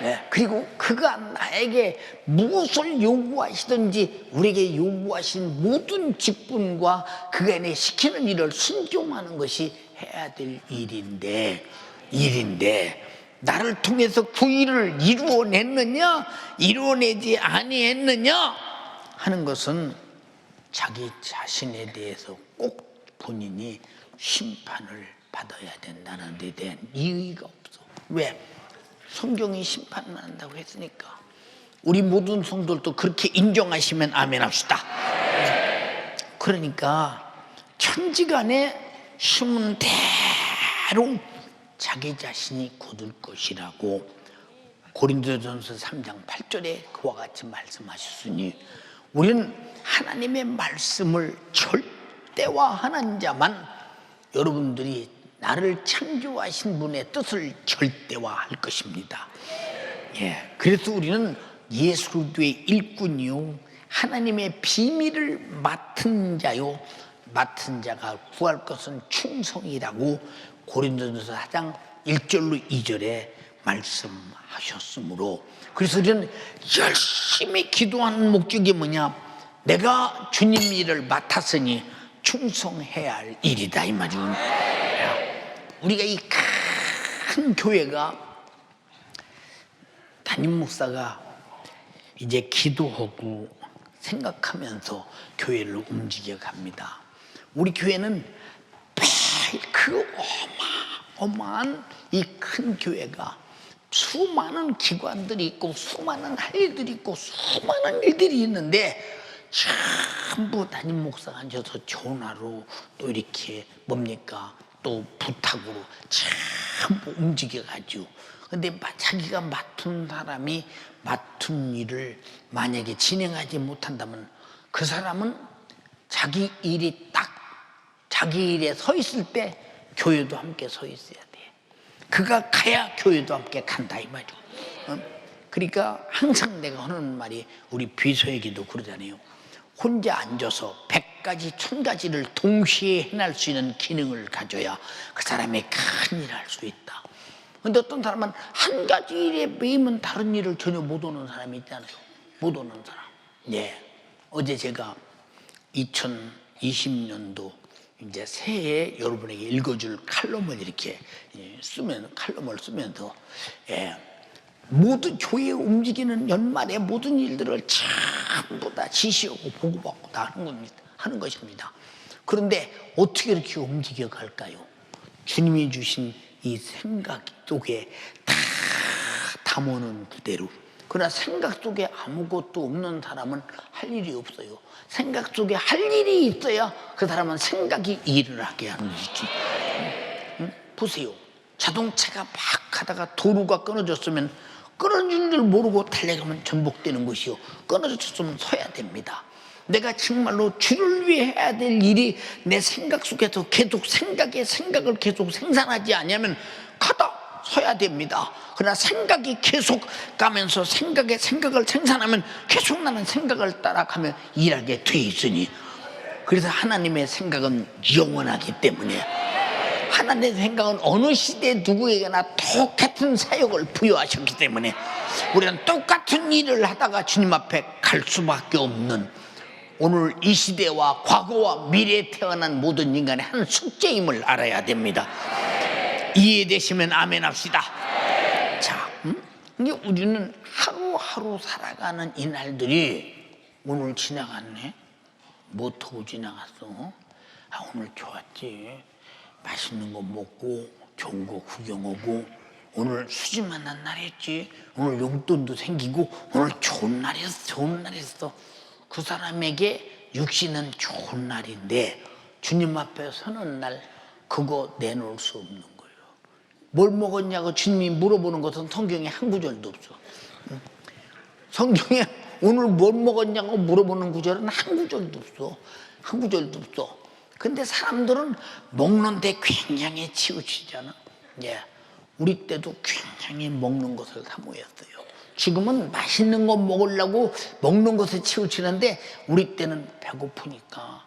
네, 그리고 그가 나에게 무엇을 요구하시든지 우리에게 요구하신 모든 직분과 그가 내 시키는 일을 순종하는 것이 해야 될 일인데 나를 통해서 그 일을 이루어냈느냐 이루어내지 아니했느냐 하는 것은 자기 자신에 대해서 꼭 본인이 심판을 받아야 된다는 데 대한 이의가 없어. 왜? 성경이 심판을 한다고 했으니까. 우리 모든 성도들도 그렇게 인정하시면 아멘 합시다. 그러니까 천지간에 심은 대로 자기 자신이 거둘 것이라고 고린도전서 3장 8절에 그와 같이 말씀하셨으니 우리는 하나님의 말씀을 절대화하는 자만 여러분들이 나를 창조하신 분의 뜻을 절대화할 것입니다. 예, 그래서 우리는 예수 그리스도의 일꾼이요 하나님의 비밀을 맡은 자요 맡은 자가 구할 것은 충성이라고 고린도전서 4장 1절로 2절에 말씀하셨으므로 그래서 우리는 열심히 기도하는 목적이 뭐냐? 내가 주님 일을 맡았으니 충성해야 할 일이다 이 말이죠. 우리가 이 큰 교회가 담임 목사가 이제 기도하고 생각하면서 교회를 움직여 갑니다. 우리 교회는 매일 그 어마어마한 이 큰 교회가 수많은 기관들이 있고 수많은 할 일들이 있고 수많은 일들이 있는데 전부 담임 목사가 앉아서 전화로 또 이렇게 뭡니까 또 부탁으로 전부 움직여가지고 근데 자기가 맡은 사람이 맡은 일을 만약에 진행하지 못한다면 그 사람은 자기 일이 딱 자기 일에 서 있을 때 교회도 함께 서 있어야 돼. 그가 가야 교회도 함께 간다 이 말이죠. 그러니까 항상 내가 하는 말이 우리 비서에게도 그러잖아요. 혼자 앉아서 100가지 1000가지를 동시에 해낼 수 있는 기능을 가져야 그 사람이 큰 일을 할 수 있다. 근데 어떤 사람은 한 가지 일에 매이면 다른 일을 전혀 못 오는 사람이 있잖아요. 못 오는 사람. 예. 어제 제가 2020년도 이제 새해에 여러분에게 읽어줄 칼럼을 이렇게 칼럼을 쓰면서 모든 교회에 움직이는 연말에 모든 일들을 전부 다 지시하고 보고받고 다 하는 것입니다. 그런데 어떻게 이렇게 움직여 갈까요? 주님이 주신 이 생각 속에 다 담아놓은 그대로. 그러나 생각 속에 아무것도 없는 사람은 할 일이 없어요. 생각 속에 할 일이 있어야 그 사람은 생각이 일을 하게 하는 것이지. 보세요. 자동차가 막 가다가 도로가 끊어졌으면 끊어진 줄 모르고 달려가면 전복되는 것이요. 끊어졌으면 서야 됩니다. 내가 정말로 주를 위해 해야 될 일이 내 생각 속에서 계속 생각을 계속 생산하지 않으면 가다 서야 됩니다. 그러나 생각이 계속 가면서 생각을 생산하면 계속 나는 생각을 따라가며 일하게 돼 있으니, 그래서 하나님의 생각은 영원하기 때문에, 하나님의 생각은 어느 시대 누구에게나 똑같은 사역을 부여하셨기 때문에 우리는 똑같은 일을 하다가 주님 앞에 갈 수밖에 없는, 오늘 이 시대와 과거와 미래에 태어난 모든 인간의 한 숙제임을 알아야 됩니다. 이해되시면 아멘 합시다. 자, 이제 우리는 하루하루 살아가는 이 날들이 오늘 지나갔네. 못하고 지나갔어. 오늘 좋았지. 맛있는 거 먹고 좋은 거 구경하고, 오늘 수지 만난 날이었지. 오늘 용돈도 생기고 오늘 좋은 날이었어. 그 사람에게 육신은 좋은 날인데 주님 앞에 서는 날, 그거 내놓을 수 없는 거예요. 뭘 먹었냐고 주님이 물어보는 것은 성경에 한 구절도 없어. 성경에 오늘 뭘 먹었냐고 물어보는 구절은 한 구절도 없어. 한 구절도 없어. 근데 사람들은 먹는데 굉장히 치우치잖아. 예, 우리 때도 굉장히 먹는 것을 사모했어요. 지금은 맛있는 거 먹으려고 먹는 것에 치우치는데, 우리 때는 배고프니까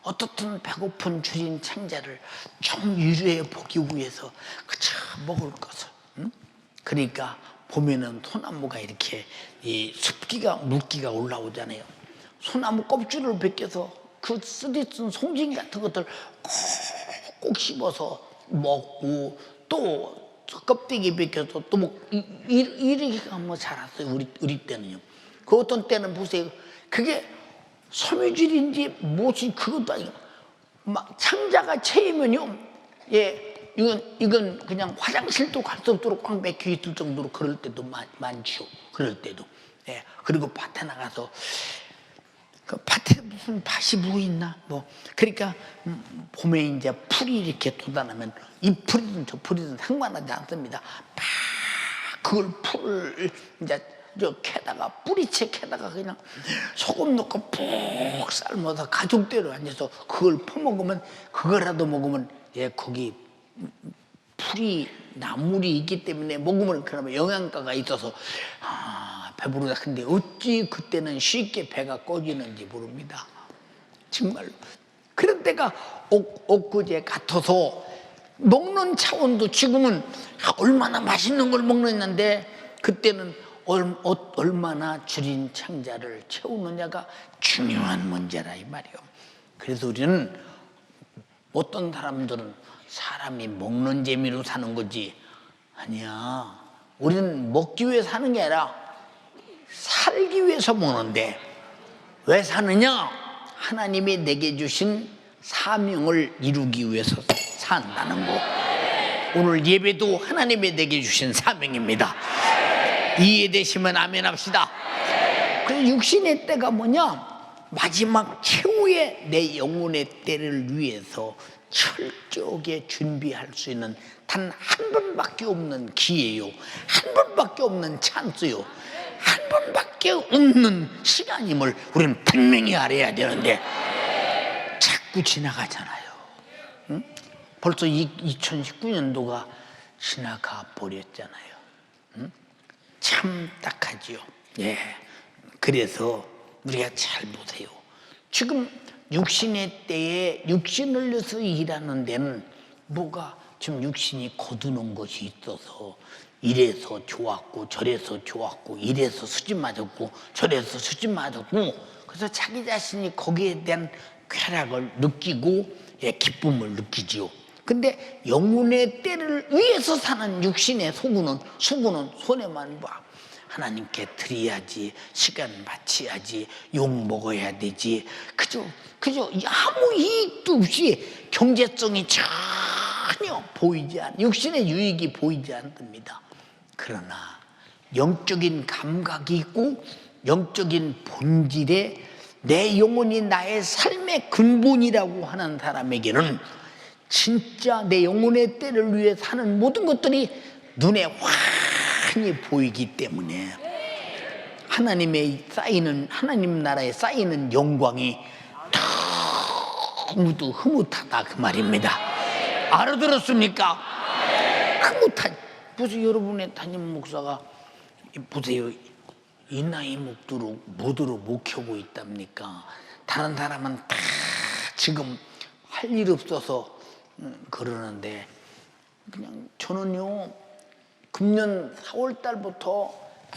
어떻든 배고픈 주인 창자를 좀 유료해 보기 위해서 그저 먹을 것을, 그러니까 보면은 소나무가 이렇게 이 물기가 올라오잖아요. 소나무 껍질을 벗겨서 그 쓰디쓴 송진 같은 것들 꼭 씹어서 먹고, 또 껍데기 벗겨서 또 뭐 이렇게 하면 자랐어요. 우리 때는요. 그 어떤 때는 보세요. 그게 섬유질인지 무엇이 그것도 아니고 막 창자가 채이면요. 예, 이건 그냥 화장실도 갈 수 없도록 꽉 막혀 있을 정도로 그럴 때도 많죠. 그럴 때도. 예, 그리고 밭에 나가서 그 밭에 무슨 밭이 뭐 있나? 뭐 그러니까 봄에 이제 풀이 이렇게 돋아나면 이 풀이든 저 풀이든 상관하지 않습니다. 막 그걸 풀을 이제 저 캐다가 뿌리채 캐다가 그냥 소금 넣고 푹 삶아서 가족대로 앉아서 그걸 퍼먹으면, 그거라도 먹으면, 예, 거기 풀이 나물이 있기 때문에 먹으면 그러면 영양가가 있어서 배부르다. 근데 어찌 그때는 쉽게 배가 꺼지는지 모릅니다. 정말로. 그런 때가 엊그제 같아서 먹는 차원도 지금은 얼마나 맛있는 걸 먹느냐인데, 그때는 얼마나 주린 창자를 채우느냐가 중요한 문제라 이 말이에요. 그래서 우리는, 어떤 사람들은 사람이 먹는 재미로 사는 거지, 아니야. 우리는 먹기 위해 사는 게 아니라 살기 위해서 먹는데, 왜 사느냐? 하나님이 내게 주신 사명을 이루기 위해서 산다는 거. 오늘 예배도 하나님이 내게 주신 사명입니다. 이해되시면 아멘 합시다. 그래서 육신의 때가 뭐냐? 마지막 최후의 내 영혼의 때를 위해서 철저하게 준비할 수 있는 단 한 번밖에 없는 기회요, 한 번밖에 없는 찬스요, 한 번밖에 없는 시간임을 우리는 분명히 알아야 되는데 자꾸 지나가잖아요. 응? 벌써 2019년도가 지나가 버렸잖아요. 응? 참 딱하지요. 예. 그래서 우리가 잘 보세요. 지금 육신의 때에 육신을 위해서 일하는 데는 뭐가 지금 육신이 거두는 것이 있어서, 이래서 좋았고 저래서 좋았고, 이래서 수지 맞았고 저래서 수지 맞았고, 그래서 자기 자신이 거기에 대한 쾌락을 느끼고, 예, 기쁨을 느끼지요. 근데 영혼의 때를 위해서 사는 육신의 수고는 손해만 봐. 하나님께 드려야지, 시간 바쳐야지, 욕 먹어야 되지. 그저 아무 이익도 없이 경제성이 전혀 보이지 않아, 육신의 유익이 보이지 않습니다. 그러나 영적인 감각이 있고 영적인 본질에 내 영혼이 나의 삶의 근본이라고 하는 사람에게는 진짜 내 영혼의 때를 위해 사는 모든 것들이 눈에 환히 보이기 때문에 하나님 나라에 쌓이는 영광이 너무도 흐뭇하다 그 말입니다. 알아들었습니까? 아무 무슨 여러분의 담임 목사가 보세요. 이 나이 먹도록 뭐더러 목하고 있답니까? 다른 사람은 다 지금 할 일 없어서 그러는데 그냥 저는요 금년 4월 달부터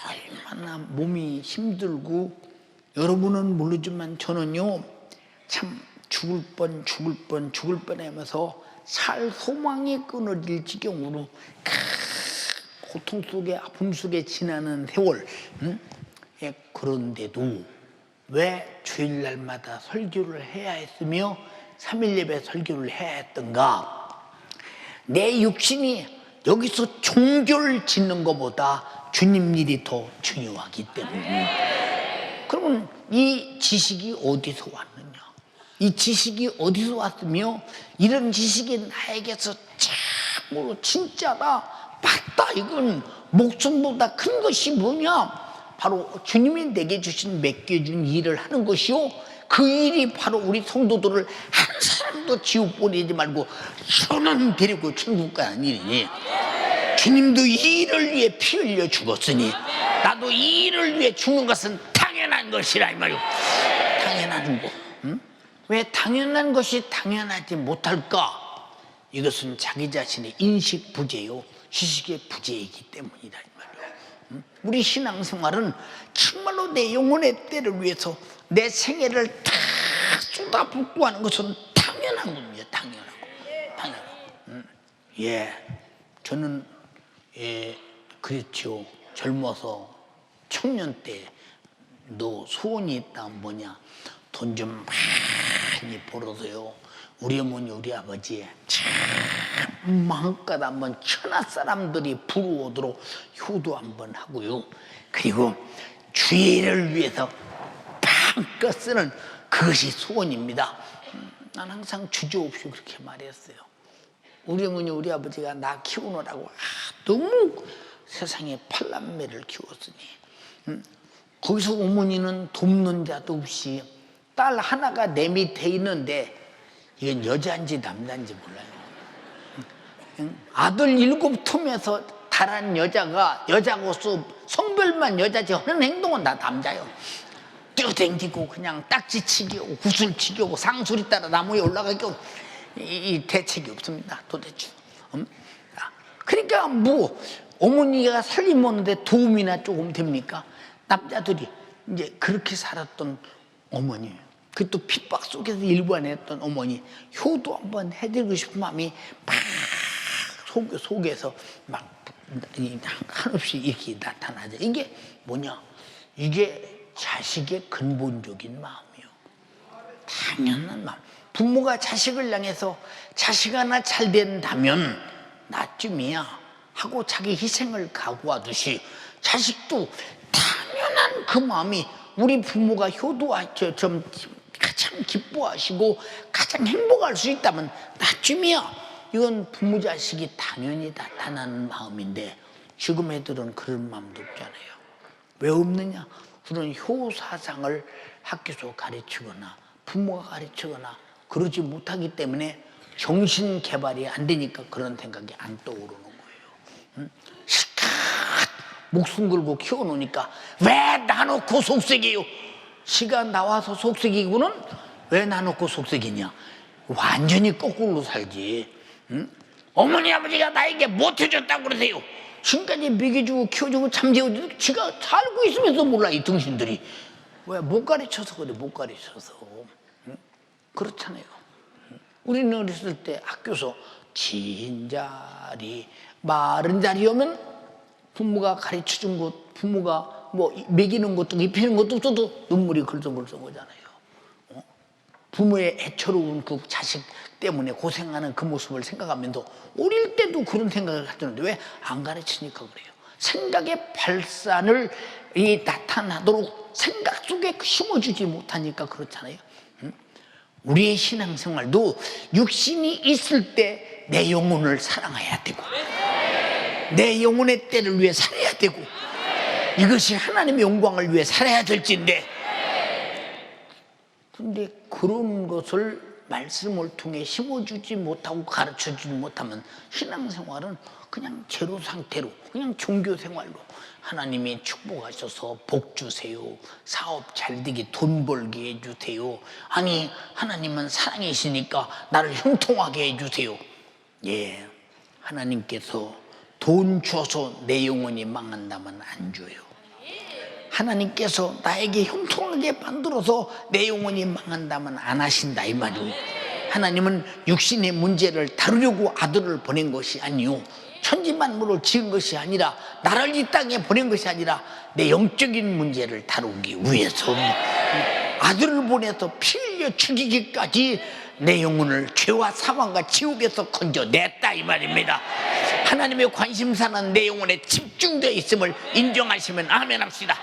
얼마나 몸이 힘들고 여러분은 모르지만 저는요 참 죽을 뻔 하면서 살 소망이 끊어질 지경으로 고통 속에 아픔 속에 지나는 세월 예, 그런데도 왜 주일날마다 설교를 해야 했으며 3일 예배 설교를 해야 했던가? 내 육신이 여기서 종교를 짓는 것보다 주님 일이 더 중요하기 때문에. 그러면 이 지식이 어디서 왔느냐? 이 지식이 어디서 왔으며 이런 지식이 나에게서 참으로 진짜다 맞다 이건 목숨보다 큰 것이 뭐냐? 바로 주님이 내게 주신 맡겨준 일을 하는 것이요 그 일이 바로 우리 성도들을 한 사람도 지옥 보내지 말고 선은 데리고 천국 가는 일이니 주님도 이 일을 위해 피 흘려 죽었으니 나도 이 일을 위해 죽는 것은 당연한 것이라 이 말이오. 당연한 거. 왜 당연한 것이 당연하지 못할까? 이것은 자기 자신의 인식 부재요 지식의 부재이기 때문이다 이 말이오. 우리 신앙생활은 정말로 내 영혼의 때를 위해서 내 생애를 다 쏟아붓고 하는 것은 당연한 겁니다. 당연하고. 예, 저는 그랬죠. 젊어서 청년 때 너 소원이 있다 뭐냐? 돈 좀 많이 벌어서요. 우리 어머니 우리 아버지 참 마음껏 한번 천하 사람들이 부러워도록 효도 한번 하고요. 그리고 주의를 위해서 마음껏 쓰는 그것이 소원입니다. 난 항상 주저없이 그렇게 말했어요. 우리 어머니 우리 아버지가 나 키우느라고 너무 세상에 팔남매를 키웠으니 거기서 어머니는 돕는 자도 없이 딸 하나가 내 밑에 있는데 이건 여자인지 남자인지 몰라요. 아들 7텀에서 달한 여자고서 성별만 여자지 하는 행동은 다 남자요. 뛰어댕기고 그냥 딱지치기 오고 구슬치기 오고 상수리 따라 나무에 올라가기 오고 이 대책이 없습니다. 도대체. 그러니까 뭐 어머니가 살림하는데 도움이나 조금 됩니까? 남자들이 이제 그렇게 살았던 어머니, 그 또 핍박 속에서 일관했던 어머니 효도 한번 해드리고 싶은 마음이 막 속에서 막 한없이 이렇게 나타나죠. 이게 뭐냐? 이게 자식의 근본적인 마음이요. 당연한 마음. 부모가 자식을 향해서 자식 하나 잘 된다면 나쯤이야 하고 자기 희생을 각오하듯이 자식도 당연한 그 마음이 우리 부모가 좀 가장 기뻐하시고 가장 행복할 수 있다면 나쯤이야 이건 부모 자식이 당연히 나타나는 마음인데 지금 애들은 그런 마음도 없잖아요. 왜 없느냐? 그런 효사상을 학교에서 가르치거나 부모가 가르치거나 그러지 못하기 때문에 정신 개발이 안 되니까 그런 생각이 안 떠오르는 거예요. 실컷 목숨 걸고 키워놓으니까 왜 나놓고 속색이요? 시간 나와서 속색이고는 왜 나놓고 속색이냐? 완전히 거꾸로 살지. 어머니 아버지가 나에게 못 해줬다고 그러세요. 지금까지 먹여주고 키워주고 잠재워주고 지가 살고 있으면서 몰라 이 등신들이. 왜 못 가르쳐서 그래 못 가르쳐서. 그렇잖아요. 우리는 어렸을 때 학교에서 진 자리 마른 자리 오면 부모가 가르쳐준 것 부모가 뭐 먹이는 것도 입히는 것도 없어도 눈물이 글썽글썽 오잖아요. 부모의 애처로운 그 자식 때문에 고생하는 그 모습을 생각하면서 어릴 때도 그런 생각을 하셨는데 왜 안 가르치니까 그래요. 생각의 발산을 나타나도록 생각 속에 심어주지 못하니까 그렇잖아요. 우리의 신앙생활도 육신이 있을 때 내 영혼을 사랑해야 되고 내 영혼의 때를 위해 살아야 되고 이것이 하나님의 영광을 위해 살아야 될진데 근데 그런 것을 말씀을 통해 심어주지 못하고 가르쳐주지 못하면 신앙생활은 그냥 제로 상태로, 그냥 종교생활로 하나님이 축복하셔서 복 주세요, 사업 잘 되게 돈 벌게 해주세요, 아니 하나님은 사랑이시니까 나를 형통하게 해주세요. 예, 하나님께서 돈 줘서 내 영혼이 망한다면 안 줘요. 하나님께서 나에게 형통하게 만들어서 내 영혼이 망한다면 안 하신다 이 말이에요. 하나님은 육신의 문제를 다루려고 아들을 보낸 것이 아니요, 천지만물을 지은 것이 아니라, 나를 이 땅에 보낸 것이 아니라 내 영적인 문제를 다루기 위해서 아들을 보내서 피 흘려 죽이기까지 내 영혼을 죄와 사망과 지옥에서 건져냈다 이 말입니다. 하나님의 관심사는 내 영혼에 집중되어 있음을 인정하시면 아멘 합시다.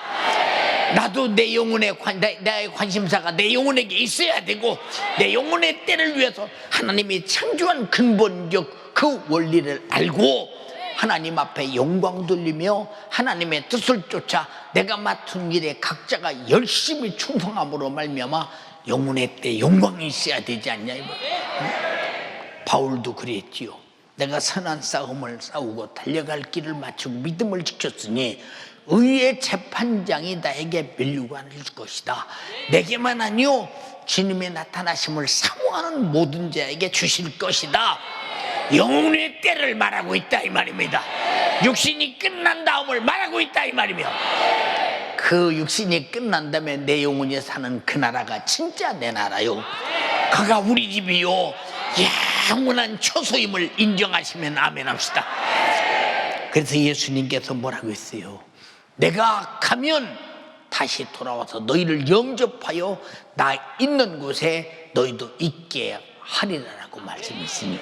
나도 내 영혼의 나의 관심사가 내 영혼에게 있어야 되고, 내 영혼의 때를 위해서 하나님이 창조한 근본적 그 원리를 알고 하나님 앞에 영광 돌리며 하나님의 뜻을 쫓아 내가 맡은 일에 각자가 열심히 충성함으로 말미암아 영혼의 때 영광이 있어야 되지 않냐. 바울도 그랬지요. 내가 선한 싸움을 싸우고 달려갈 길을 마치고 믿음을 지켰으니 의의 재판장이 나에게 면류관을 줄 것이다. 내게만 아니요 주님의 나타나심을 사모하는 모든 자에게 주실 것이다. 영혼의 때를 말하고 있다 이 말입니다. 육신이 끝난 다음을 말하고 있다 이 말이며, 그 육신이 끝난다면 내 영혼이 사는 그 나라가 진짜 내 나라요, 그가 우리 집이요 영원한 처소임을 인정하시면 아멘 합시다. 그래서 예수님께서 뭐라고 했어요? 내가 가면 다시 돌아와서 너희를 영접하여 나 있는 곳에 너희도 있게 하리라라고 말씀했으니,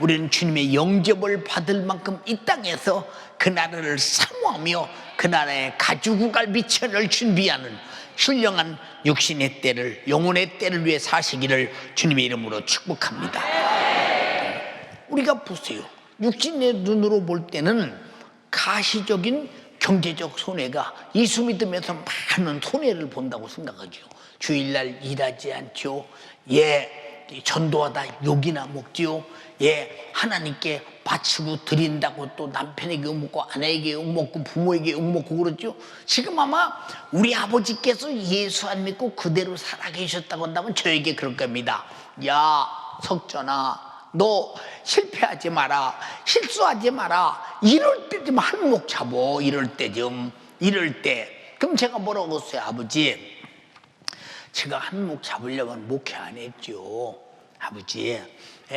우리는 주님의 영접을 받을 만큼 이 땅에서 그 나라를 사모하며 그 나라의 가죽갈 미천을 준비하는 훌륭한 육신의 때를, 영혼의 때를 위해 사시기를 주님의 이름으로 축복합니다. 우리가 보세요. 육신의 눈으로 볼 때는 가시적인 경제적 손해가, 예수 믿으면서 많은 손해를 본다고 생각하죠. 주일날 일하지 않죠. 전도하다 욕이나 먹지요. 하나님께 바치고 드린다고 또 남편에게 욕먹고 아내에게 욕먹고 부모에게 욕먹고 그러죠. 지금 아마 우리 아버지께서 예수 안 믿고 그대로 살아계셨다고 한다면 저에게 그럴 겁니다. 야 석전아, 너 실패하지 마라, 실수하지 마라, 이럴 때 좀 한몫 잡어, 이럴 때 그럼 제가 뭐라고 했어요? 아버지, 제가 한몫 잡으려면 목회 안 했죠. 아버지,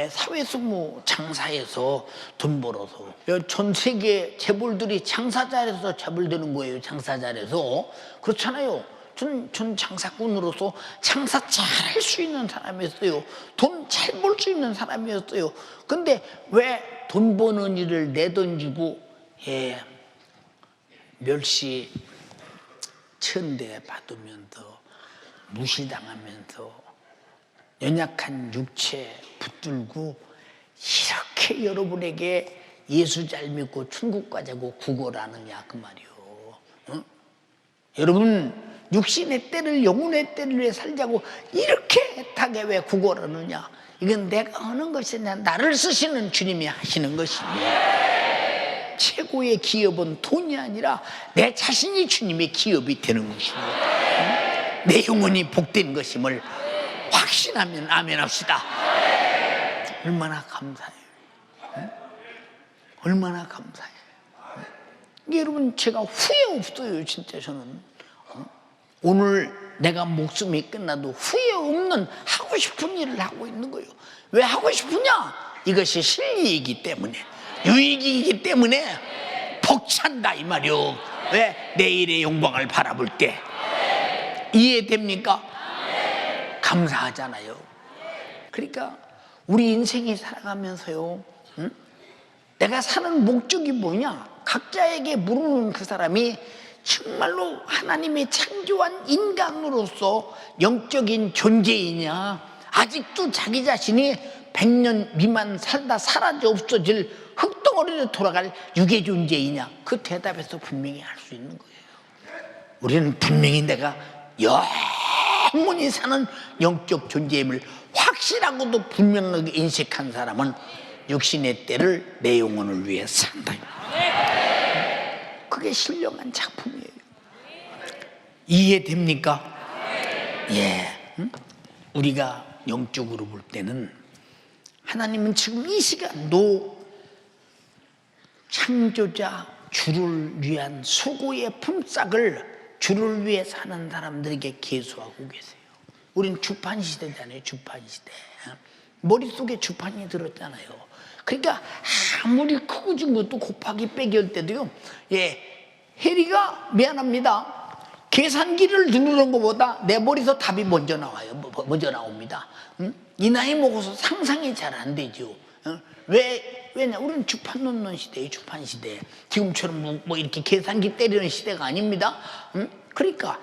사회에서 장사해서 돈 벌어서, 전 세계 재벌들이 장사 잘해서 재벌 되는 거예요. 장사 잘해서. 그렇잖아요. 전 장사꾼으로서 장사 잘 할 수 있는 사람이었어요. 돈 잘 벌 수 있는 사람이었어요. 근데 왜 돈 버는 일을 내던지고 멸시 천대 받으면서 무시당하면서 연약한 육체 붙들고 이렇게 여러분에게 예수 잘 믿고 천국 가자고 구걸하느냐 그 말이요. 응? 여러분 육신의 때를, 영혼의 때를 위해 살자고 이렇게 애타게 왜 구걸하느냐. 이건 내가 하는 것이 아니라 나를 쓰시는 주님이 하시는 것입니다. 최고의 기업은 돈이 아니라 내 자신이 주님의 기업이 되는 것입니다. 응? 내 영혼이 복된 것임을 확신하면 아멘 합시다. 얼마나 감사해요. 응? 얼마나 감사해요. 응? 여러분 제가 후회 없어요. 진짜 저는. 오늘 내가 목숨이 끝나도 후회 없는 하고 싶은 일을 하고 있는 거예요. 왜 하고 싶으냐? 이것이 실리이기 때문에, 유익이기 때문에 벅찬다 이 말이요. 왜? 내일의 영광을 바라볼 때. 이해됩니까? 감사하잖아요. 그러니까 우리 인생이 살아가면서요, 응? 내가 사는 목적이 뭐냐? 각자에게 물어보는 그 사람이 정말로 하나님의 창조한 인간으로서 영적인 존재이냐, 아직도 자기 자신이 100년 미만 살다 사라져 없어질 흙덩어리로 돌아갈 유괴 존재이냐, 그 대답에서 분명히 알 수 있는 거예요. 우리는 분명히 내가 영원히 사는 영적 존재임을 확실하고도 분명하게 인식한 사람은 육신의 때를 내 영혼을 위해 산다. 그게 신령한 작품이에요. 이해됩니까? 예. 우리가 영적으로 볼 때는 하나님은 지금 이 시간도 창조자 주를 위한 수고의 품삯을 주를 위해 사는 사람들에게 계수하고 계세요. 우린 주판 시대잖아요. 주판 시대. 머릿속에 주판이 들었잖아요. 그러니까 아무리 크고 진 것도 곱하기 빼기 할 때도요, 예, 혜리가 미안합니다. 계산기를 누르는 것보다 내 머리에서 답이 먼저 나와요. 먼저 나옵니다. 이 나이 먹어서 상상이 잘 안 되죠. 왜냐? 우리는 주판 놓는 시대예요. 주판 시대. 지금처럼 뭐 이렇게 계산기 때리는 시대가 아닙니다. 그러니까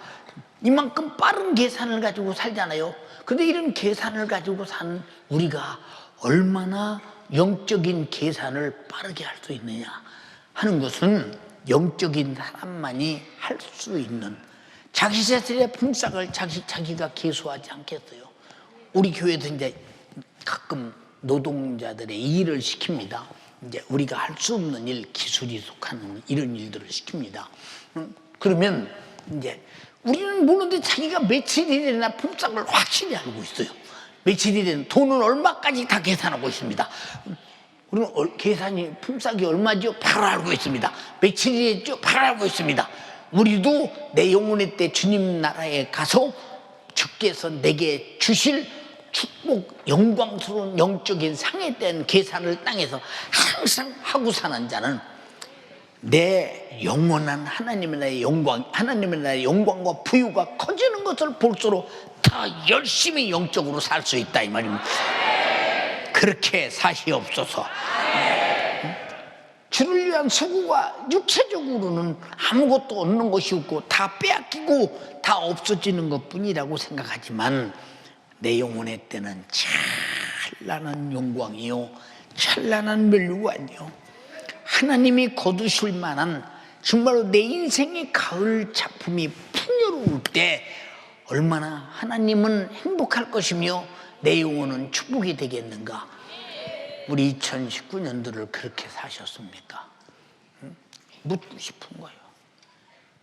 이만큼 빠른 계산을 가지고 살잖아요. 근데 이런 계산을 가지고 사는 우리가 얼마나 영적인 계산을 빠르게 할 수 있느냐 하는 것은 영적인 사람만이 할 수 있는, 자기 자신의 품삯을 자기가 계수하지 않겠어요. 우리 교회에서 이제 가끔 노동자들의 일을 시킵니다. 이제 우리가 할 수 없는 일, 기술이 속하는 이런 일들을 시킵니다. 그러면 이제 우리는 모르는데 자기가 며칠이 되나 품삯을 확실히 알고 있어요. 며칠이 되는 돈은 얼마까지 다 계산하고 있습니다. 우리는 계산이 품삯이 얼마죠? 바로 알고 있습니다. 며칠이 됐죠? 바로 알고 있습니다. 우리도 내 영혼의 때 주님 나라에 가서 주께서 내게 주실 축복, 영광스러운 영적인 상에 대한 계산을 땅에서 항상 하고 사는 자는 내 영원한 하나님의 나라의 영광, 하나님의 나라의 영광과 부유가 커지는 것을 볼수록 더 열심히 영적으로 살 수 있다 이 말입니다. 그렇게 사시옵소서. 주를 위한 수고가 육체적으로는 아무것도 얻는 것이 없고 다 빼앗기고 다 없어지는 것뿐이라고 생각하지만 내 영혼의 때는 찬란한 영광이요, 찬란한 멸류관이요, 하나님이 거두실 만한 정말로 내 인생의 가을 작품이 풍요로울 때 얼마나 하나님은 행복할 것이며 내 영혼은 축복이 되겠는가. 우리 2019년도를 그렇게 사셨습니까? 묻고 싶은 거예요.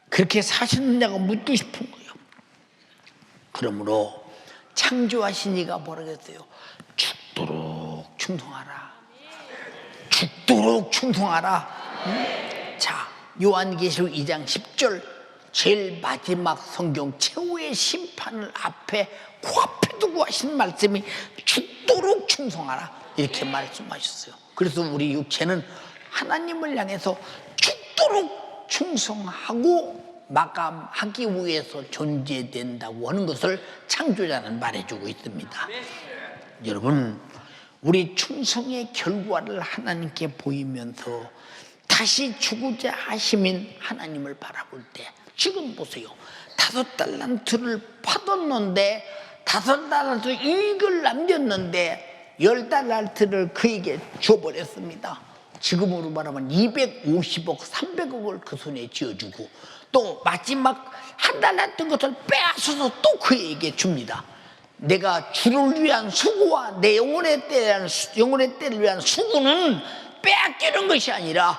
그렇게 사셨느냐고 묻고 싶은 거예요. 그러므로 창조하신 이가 뭐라 그랬어요? 죽도록 충성하라. 죽도록 충성하라. 자, 요한계시록 2장 10절, 제일 마지막 성경 최후의 심판을 앞에 코앞에 두고 하신 말씀이 죽도록 충성하라 이렇게 말씀하셨어요. 그래서 우리 육체는 하나님을 향해서 죽도록 충성하고 마감하기 위해서 존재된다고 하는 것을 창조자는 말해주고 있습니다. 여러분, 우리 충성의 결과를 하나님께 보이면서 다시 주고자 하시는 하나님을 바라볼 때, 지금 보세요. 5달란트를 파뒀는데 5달란트 이익을 남겼는데 10달란트를 그에게 줘버렸습니다. 지금으로 말하면 250억 300억을 그 손에 쥐어주고 또 마지막 1달란트 것을 빼앗아서 또 그에게 줍니다. 내가 주를 위한 수고와 내 영혼의 때를 위한 수고는 빼앗기는 것이 아니라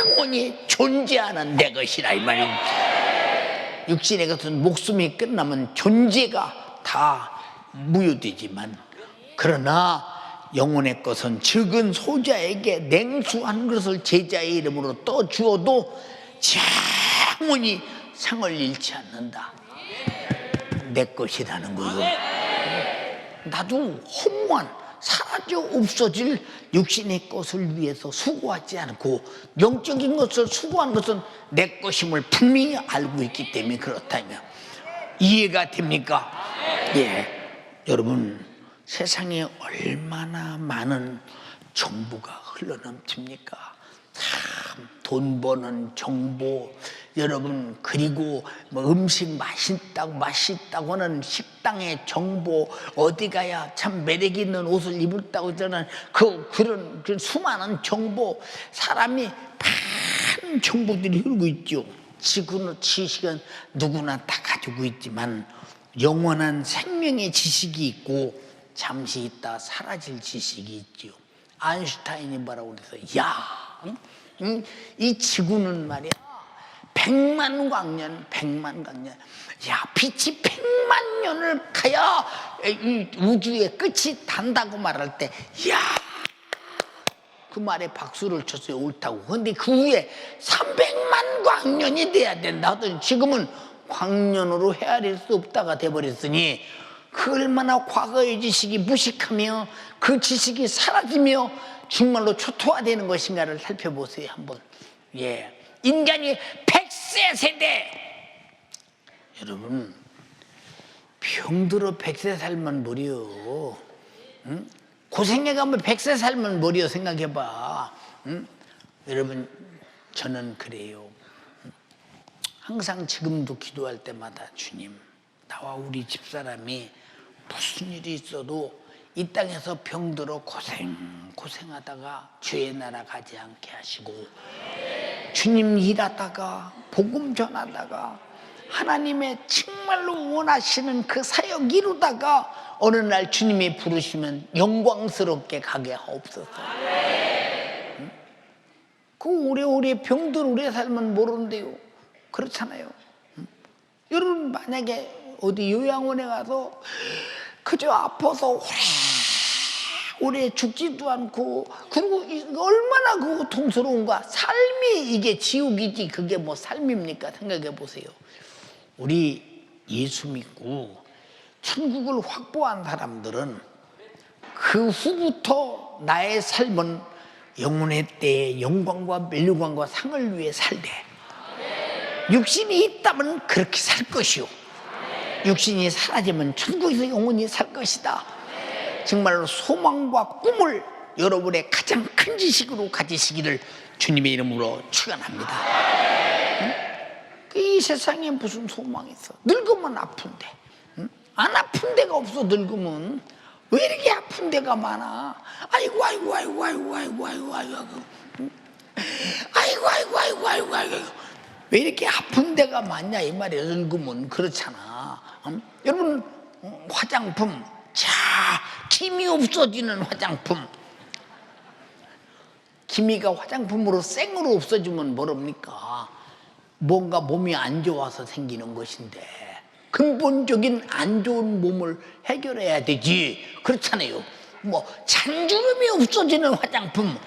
영원히 존재하는 내 것이라 이 말입니다. 육신의 것은 목숨이 끝나면 존재가 다 무효되지만, 그러나 영혼의 것은 적은 소자에게 냉수한 것을 제자의 이름으로 또 주어도 영원히 상을 잃지 않는다. 내 것이라는 거예요. 나도 허무한 사라져 없어질 육신의 것을 위해서 수고하지 않고 영적인 것을 수고하는 것은 내 것임을 분명히 알고 있기 때문에 그렇다면 이해가 됩니까? 예. 여러분, 세상에 얼마나 많은 정보가 흘러넘칩니까? 참 돈 버는 정보, 여러분, 그리고 뭐 음식 맛있다고 하는 식당의 정보, 어디 가야 참 매력 있는 옷을 입었다고 저는 그런 수많은 정보, 사람이 많은 정보들이 흐르고 있죠. 지식은 누구나 다 가지고 있지만 영원한 생명의 지식이 있고 잠시 있다 사라질 지식이 있지요. 아인슈타인이 뭐라고 그래서 야, 이 지구는 말이야 100만 광년, 100만 광년, 야 빛이 100만 년을 가야 이 우주의 끝이 단다고 말할 때, 야, 그 말에 박수를 쳤어요. 옳다고. 근데 그 후에 300만 광년이 돼야 된다 하더니 지금은 광년으로 헤아릴 수 없다가 돼버렸으니 그 얼마나 과거의 지식이 무식하며 그 지식이 사라지며 정말로 초토화되는 것인가를 살펴보세요 한번. 예, 인간이 100세 세대. 여러분 병들어 100세 살면 뭐려? 응? 고생해가면 100세 살면 뭐려? 생각해봐. 응? 여러분 저는 그래요. 항상 지금도 기도할 때마다 주님, 나와 우리 집사람이 무슨 일이 있어도 이 땅에서 병들어 고생하다가 주의 나라 가지 않게 하시고, 주님 일하다가 복음 전하다가 하나님의 정말로 원하시는 그 사역 이루다가 어느 날 주님이 부르시면 영광스럽게 가게 하옵소서. 응? 그 오래오래 병들 오래 살면 모르는데요. 그렇잖아요. 응? 여러분 만약에 어디 요양원에 가서 그저 아파서 오래 죽지도 않고, 그리고 얼마나 그 고통스러운가. 삶이 이게 지옥이지 그게 뭐 삶입니까? 생각해 보세요. 우리 예수 믿고 천국을 확보한 사람들은 그 후부터 나의 삶은 영혼의 때에 영광과 멸류관과 상을 위해 살되, 육신이 있다면 그렇게 살 것이요, 육신이 사라지면 천국에서 영원히 살 것이다. 정말로 소망과 꿈을 여러분의 가장 큰 지식으로 가지시기를 주님의 이름으로 축원합니다. 응? 이 세상에 무슨 소망이 있어? 늙으면 아픈데, 응? 안 아픈 데가 없어. 늙으면 왜 이렇게 아픈 데가 많아? 아이고 아이고 아이고 아이고 아이고 아이고 아이고 아이고 아이고 아이고 아이고 왜 이렇게 아픈 데가 많냐 이 말이야. 늙으면 그렇잖아. 응? 여러분 화장품, 자, 김이 없어지는 화장품. 기미가 화장품으로 생으로 없어지면 뭐랍니까? 뭔가 몸이 안 좋아서 생기는 것인데 근본적인 안 좋은 몸을 해결해야 되지. 그렇잖아요. 뭐 잔주름이 없어지는 화장품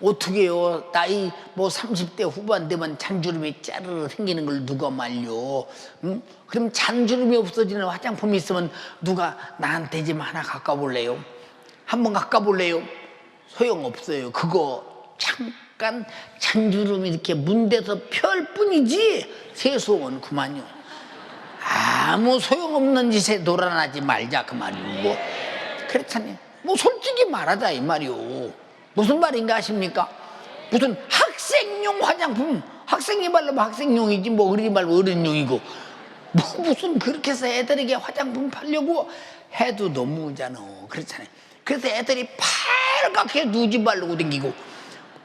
어떻게 해요? 나이 뭐 30대 후반 되면 잔주름이 짜르르 생기는 걸 누가 말려? 응? 그럼 잔주름이 없어지는 화장품이 있으면 누가 나한테 좀 하나 갖다 볼래요? 한번 갖다 볼래요? 소용없어요. 그거 잠깐 잔주름이 이렇게 문대서 펼 뿐이지 세수는 그만요. 아무 소용없는 짓에 놀아나지 말자 그 말이고. 뭐 그렇잖아요. 뭐 솔직히 말하자 이 말이요. 무슨 말인가 아십니까? 무슨 학생용 화장품, 학생이 바르면 학생용이지 뭐 어린이 바르면 어린용이고, 뭐 무슨 그렇게 해서 애들에게 화장품 팔려고 해도 너무잖아. 그렇잖아요. 그래서 애들이 빨갛게 누지 바르고 다니고.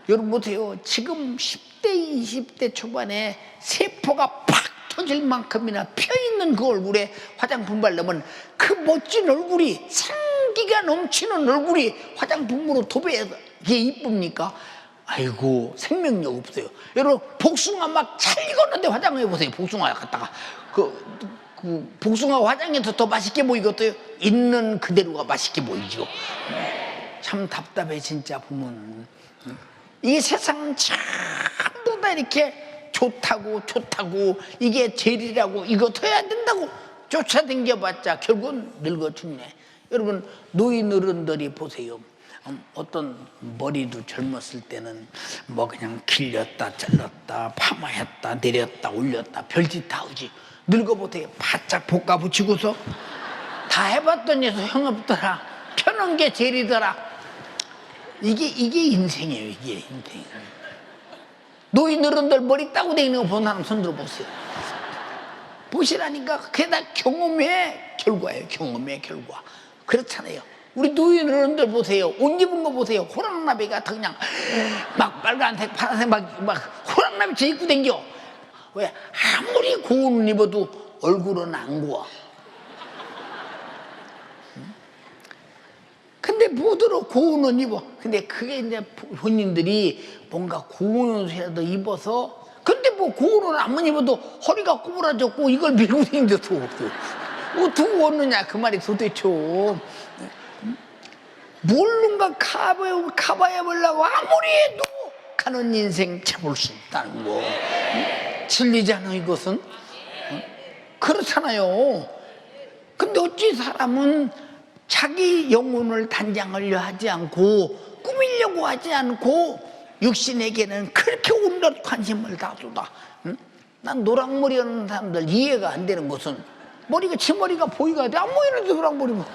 여러분 보세요. 지금 10대 20대 초반에 세포가 팍 터질 만큼이나 펴있는 그 얼굴에 화장품 바르면 그 멋진 얼굴이, 생기가 넘치는 얼굴이 화장품으로 도배해서 이게 이쁩니까? 아이고 생명력 없어요. 여러분 복숭아 막 잘 익었는데 화장해 보세요. 복숭아 갖다가 그 복숭아 화장해서 더 맛있게 보이겠어요? 있는 그대로가 맛있게 보이죠. 참 답답해 진짜 보면. 이 세상은 전부 다 이렇게 좋다고 이게 제일이라고 이거 해야 된다고 쫓아다녀봤자 결국은 늙어 죽네. 여러분 노인 어른들이 보세요. 어떤 머리도 젊었을 때는 뭐 그냥 길렸다 잘랐다 파마했다 내렸다 올렸다 별짓 다 하지. 늙어보세요. 바짝 볶아붙이고서 다 해봤더니 소용없더라. 펴는 게 제일이더라. 이게 인생이에요. 이게 인생. 노인 어른들 머리 따고 다니는 거 본 사람 손들어 보세요. 보시라니까. 그게 다 경험의 결과예요. 경험의 결과. 그렇잖아요. 우리 노인 어른들 보세요. 옷 입은 거 보세요. 호랑나비 같아 그냥 막 빨간색 파란색 막 호랑나비 저 입고 댕겨. 왜? 아무리 고운 옷 입어도 얼굴은 안 고와. 근데 뭐더러 고운은 입어. 근데 그게 이제 본인들이 뭔가 고운옷이라도 입어서, 근데 뭐 고운옷 안 입어도 허리가 구부러졌고 이걸 밀고 다니면서 어떻게 얻느냐 그 말이 도대체. 뭘른가 가봐야 보려고 아무리 해도 가는 인생 참을 수 없다는 거. 진리잖아 이것은. 그렇잖아요. 근데 어찌 사람은 자기 영혼을 단장하려 하지 않고 꾸미려고 하지 않고 육신에게는 그렇게 온갖 관심을 다 쏟아. 난 노랑머리 하는 사람들 이해가 안 되는 것은, 머리가 제 머리가 보이가 돼. 안 보이는데 노랑머리면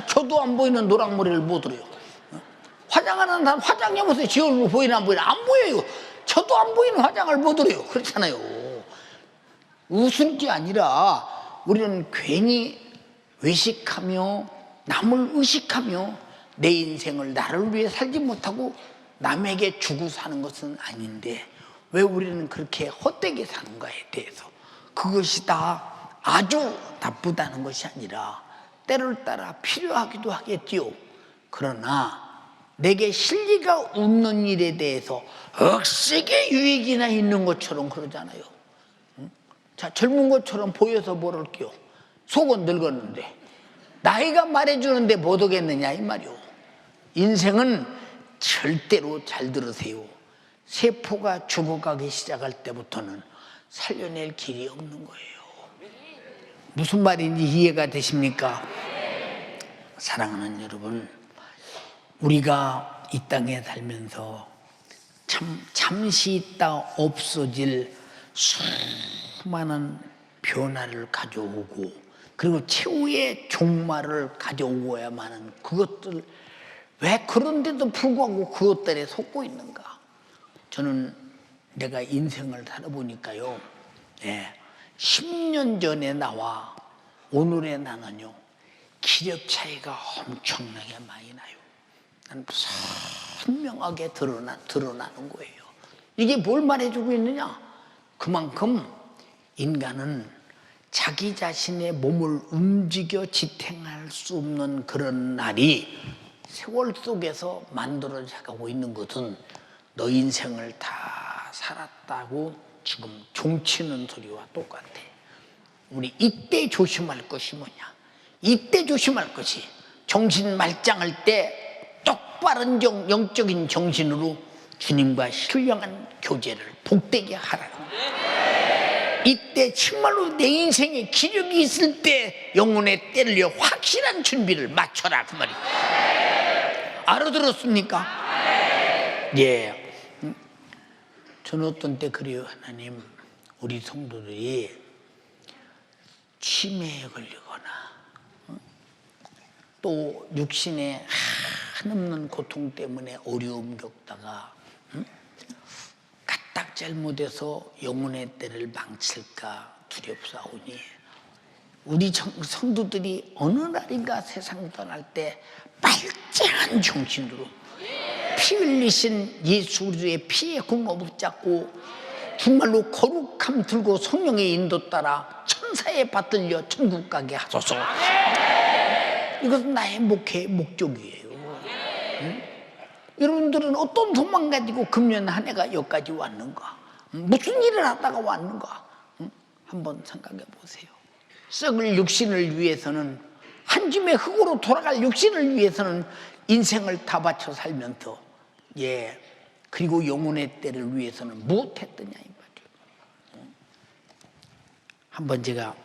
저도 안 보이는 노랑머리를 못 들어요. 화장하는 사람 화장해보세요. 지 얼굴 보이나 안 보이나. 안 보여요. 저도 안 보이는 화장을 못 들어요. 그렇잖아요. 웃을 게 아니라 우리는 괜히 외식하며 남을 의식하며 내 인생을 나를 위해 살지 못하고 남에게 주고 사는 것은 아닌데 왜 우리는 그렇게 헛되게 사는가에 대해서, 그것이 다 아주 나쁘다는 것이 아니라 때를 따라 필요하기도 하겠지요. 그러나 내게 실리가 없는 일에 대해서 억세게 유익이나 있는 것처럼 그러잖아요. 자, 젊은 것처럼 보여서 모를게요. 속은 늙었는데 나이가 말해주는데 못 오겠느냐 이 말이오. 인생은 절대로 잘 들으세요. 세포가 죽어가기 시작할 때부터는 살려낼 길이 없는 거예요. 무슨 말인지 이해가 되십니까? 사랑하는 여러분, 우리가 이 땅에 살면서 잠시 있다 없어질 수많은 변화를 가져오고, 그리고 최후의 종말을 가져오고야만 하는 그것들, 왜 그런데도 불구하고 그것들에 속고 있는가? 저는 내가 인생을 살아보니까요, 10년 전에 나와 오늘의 나는요, 기력 차이가 엄청나게 많이 나요. 난 선명하게 드러나는 거예요. 이게 뭘 말해주고 있느냐? 그만큼 인간은 자기 자신의 몸을 움직여 지탱할 수 없는 그런 날이 세월 속에서 만들어져 가고 있는 것은 너 인생을 다 살았다고 지금 종치는 소리와 똑같아. 우리 이때 조심할 것이 뭐냐? 이때 조심할 것이, 정신 말짱할 때 똑바른 영적인 정신으로 주님과 신령한 교제를 복되게 하라는 거예요. 이때 정말로 내 인생에 기력이 있을 때 영혼의 때를 위해 확실한 준비를 맞춰라 그 말이에요. 알아들었습니까? 예. 저는 어떤 때 그래요. 하나님, 우리 성도들이 치매에 걸리거나 또 육신의 한없는 고통 때문에 어려움 겪다가 까딱 잘못해서 영혼의 때를 망칠까 두렵사오니, 우리 성도들이 어느 날인가 세상 떠날 때 말짱한 정신으로 피 흘리신 예수 그리스도의 피에 공로 붙잡고 정말로 거룩함 들고 성령의 인도 따라 천사에 받들려 천국 가게 하소서. 이것은 나의 목적이에요. 여러분들은 어떤 소망 가지고 금년 한 해가 여기까지 왔는가? 무슨 일을 하다가 왔는가? 한번 생각해 보세요. 썩을 육신을 위해서는, 한 줌의 흙으로 돌아갈 육신을 위해서는 인생을 다 바쳐 살면서, 그리고 영혼의 때를 위해서는 무엇했더냐 이 말이에요. 한번 제가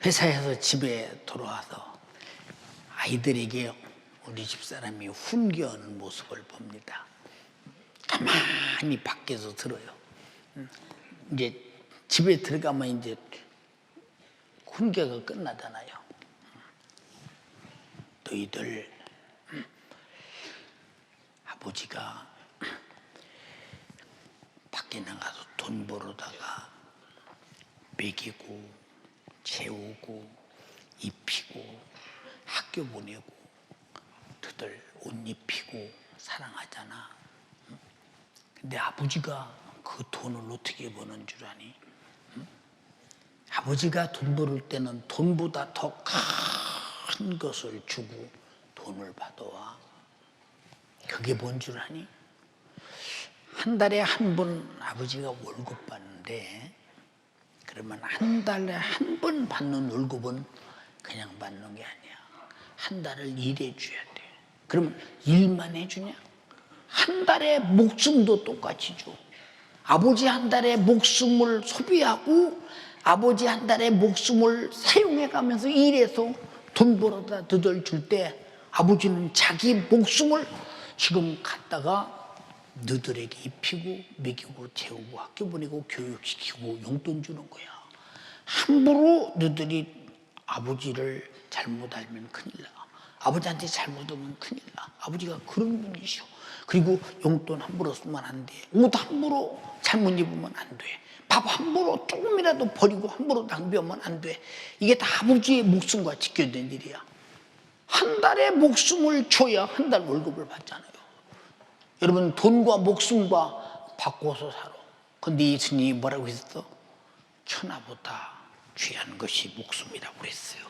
회사에서 집에 돌아와서 아이들에게 우리 집사람이 훈계하는 모습을 봅니다. 가만히 밖에서 들어요. 이제 집에 들어가면 이제 훈계가 끝나잖아요. 너희들, 아버지가 밖에 나가서 돈 벌어다가 먹이고 재우고 입히고 학교 보내고 너희들 옷 입히고 사랑하잖아. 근데 아버지가 그 돈을 어떻게 버는 줄 아니? 아버지가 돈 벌을 때는 돈보다 더 큰 것을 주고 돈을 받아와. 그게 뭔 줄 아니? 한 달에 한 번 아버지가 월급 받는데, 그러면 한 달에 한 번 받는 월급은 그냥 받는 게 아니야. 한 달을 일해 줘야 돼. 그러면 일만 해주냐? 한 달에 목숨도 똑같이 줘. 아버지 한 달에 목숨을 소비하고 아버지 한 달에 목숨을 사용해 가면서 일해서 돈 벌어다 너덜 줄 때 아버지는 자기 목숨을 지금 갖다가 너들에게 입히고 먹이고 재우고 학교 보내고 교육시키고 용돈 주는 거야. 함부로 너들이 아버지를 잘못 알면 큰일 나. 아버지한테 잘못하면 큰일 나. 아버지가 그런 분이셔. 그리고 용돈 함부로 쓰면 안 돼. 옷 함부로 잘못 입으면 안 돼. 밥 함부로 조금이라도 버리고 함부로 낭비하면 안 돼. 이게 다 아버지의 목숨과 직결된 일이야. 한 달에 목숨을 줘야 한 달 월급을 받잖아요. 여러분, 돈과 목숨과 바꿔서 살아. 근데 예수님이 뭐라고 했어? 천하보다 귀한 것이 목숨이라고 했어요.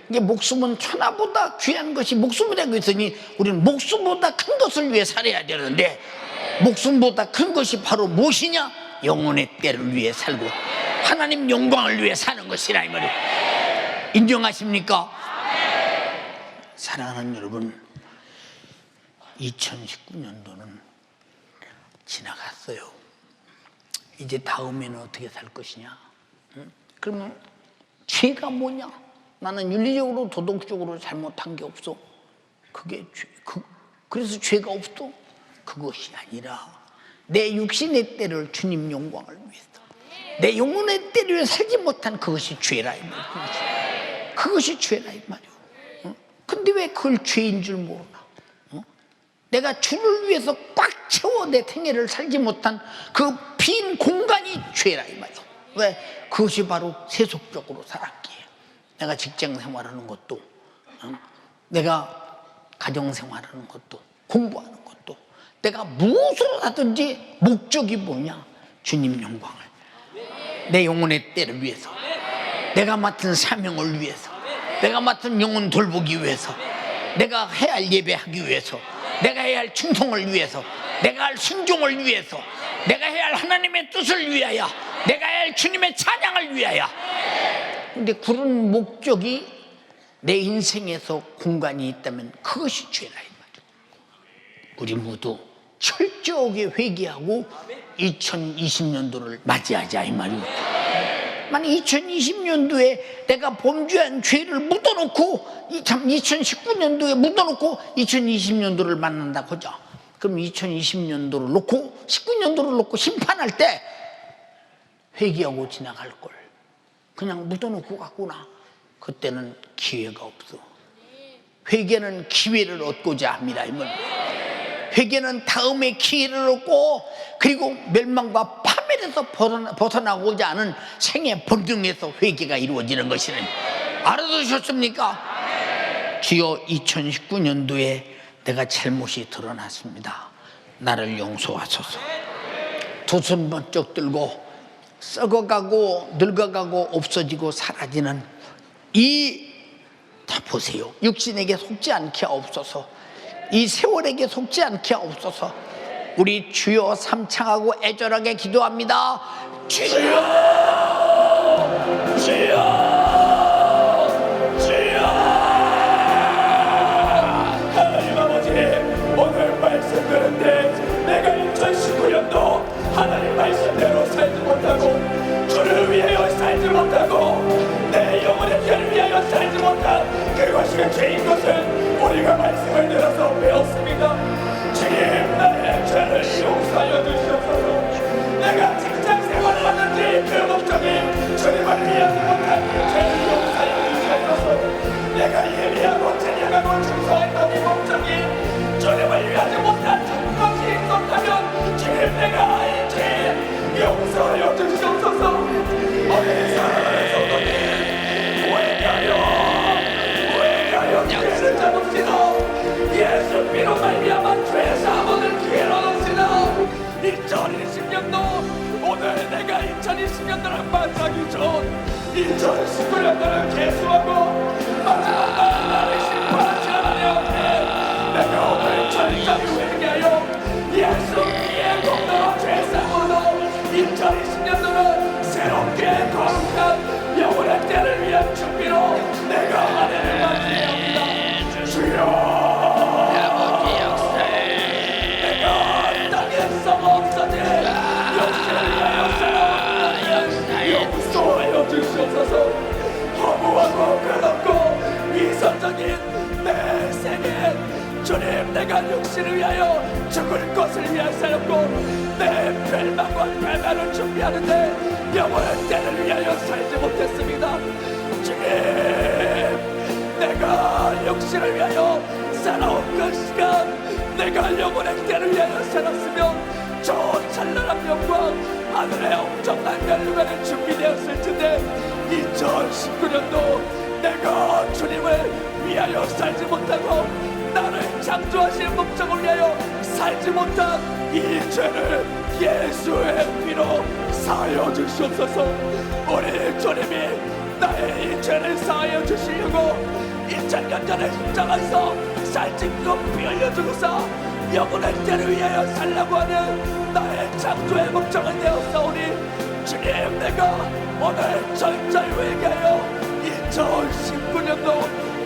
이게 목숨은 천하보다 귀한 것이 목숨이라고 했으니 우리는 목숨보다 큰 것을 위해 살아야 되는데, 목숨보다 큰 것이 바로 무엇이냐? 영혼의 때를 위해 살고 하나님 영광을 위해 사는 것이라, 이 말이에요. 인정하십니까? 사랑하는 여러분, 2019년도는 지나갔어요. 이제 다음에는 어떻게 살 것이냐? 응? 그러면 죄가 뭐냐? 나는 윤리적으로 도덕적으로 잘못한 게 없어. 그래서 죄가 없어? 그것이 아니라 내 육신의 때를 주님 영광을 위해서, 내 영혼의 때를 위해 살지 못한 그것이 죄라, 이 말이야. 그것이 죄라, 이 말이야. 근데 왜 그걸 죄인 줄 모르나? 내가 주를 위해서 꽉 채워 내 생애를 살지 못한 그 빈 공간이 죄라, 이 말이야. 왜? 그것이 바로 세속적으로 살았기에. 내가 직장 생활하는 것도, 내가 가정 생활하는 것도, 공부하는 것도, 내가 무엇으로 하든지 목적이 뭐냐? 주님 영광을, 내 영혼의 때를 위해서, 내가 맡은 사명을 위해서, 내가 맡은 영혼 돌보기 위해서, 내가 해야 할 예배하기 위해서, 내가 해야 할 충성을 위해서, 내가 할 순종을 위해서, 내가 해야 할 하나님의 뜻을 위하여, 내가 해야 할 주님의 찬양을 위하여. 근데 그런 목적이 내 인생에서 공간이 있다면 그것이 죄라, 이 말이야. 우리 모두 철저하게 회개하고 2020년도를 맞이하자, 이 말이야. 만약 2020년도에 내가 범죄한 죄를 묻어놓고 2019년도에 묻어놓고 2020년도를 만난다고 하자. 그럼 2020년도를 놓고 19년도를 놓고 심판할 때 회개하고 지나갈 걸 그냥 묻어놓고 갔구나. 그때는 기회가 없어. 회개는 기회를 얻고자 합니다. 회개는 다음에 기회를 얻고, 그리고 멸망과 파멸에서 벗어나고자 하는 생의 본능에서 회개가 이루어지는 것이니 알아두셨습니까? 주여, 2019년도에 내가 잘못이 드러났습니다. 나를 용서하소서. 두 손 번쩍 들고 썩어가고 늙어가고 없어지고 사라지는 자 보세요. 육신에게 속지 않게 하옵소서. 이 세월에게 속지 않게 하옵소서. 우리 주여 삼창하고 애절하게 기도합니다. 주여, 주여, 주여. 하나님 아버지, 오늘 말씀 들은데 내가 2019년도 하나님 말씀대로 살지 못하고, 주를 위하여 살지 못하고, 내 영혼의 죄를 위하여 살지 못한 그것이 죄인 것을 우리가 말씀을 들어서 배웠습니다. 주님, 나의 죄를 용서하여 주시옵소서. 내가 직장 생활을 하는지 그 목적이 주님을 위하지 못한 죄를 용서하여 주시옵소서. 내가 예배하고 찬양하고 충성했던 이 목적이 주님을 위하지 못한 것이 있었다면 주님, 내가 이 죄 용서하여 주시옵소서. 어린 사랑하는 죄를 잡읍시다. 예수 피로 말미암아 죄 사함을 기회로 얻읍시다. 2020년도, 오늘 내가 2020년도를 맞이하기 전 2019년도를 개수하고 마지막 나를 심판하시는 하나님 앞에 내가 오늘 철저히 회개하여 예수의 공로로 죄사함으로 2020년도는 새롭게 거룩한 영원의 때를 위한 준비로 내가 하늘을 맞이합니다. 주여, 내가 땅에 썩 없어진 역사를 위하여 살아왔는데 용서하여 주시옵소서. 허무하고 끝없고 위선적인 내 생에 주님, 내가 육신을 위하여 죽을 것을 위하여 살았고 내 멸망과 배반을 준비하는데 영원한 때를 위하여 살지 못했습니다. 주님, 내가 육신을 위하여 살아온 그 시간, 내가 영원한 때를 위하여 살았으면 저 찬란한 영광, 하늘의 엄청난 멸류관에 준비되었을 텐데 2019년도 내가 주님을 위하여 살지 못하고 나를 창조하신 목적을 위하여 살지 못한 이 죄를 예수의 피로 사하여 주시옵소서. 우리 주님이 나의 이 죄를 사하여 주시려고 2000년 전에 십자가에서 살찐고 피 흘려 주고서 영원의 때를 위하여 살라고 하는 나의 창조의 목적은 되었사오니 주님, 내가 오늘 철저히 회개하여 2019년도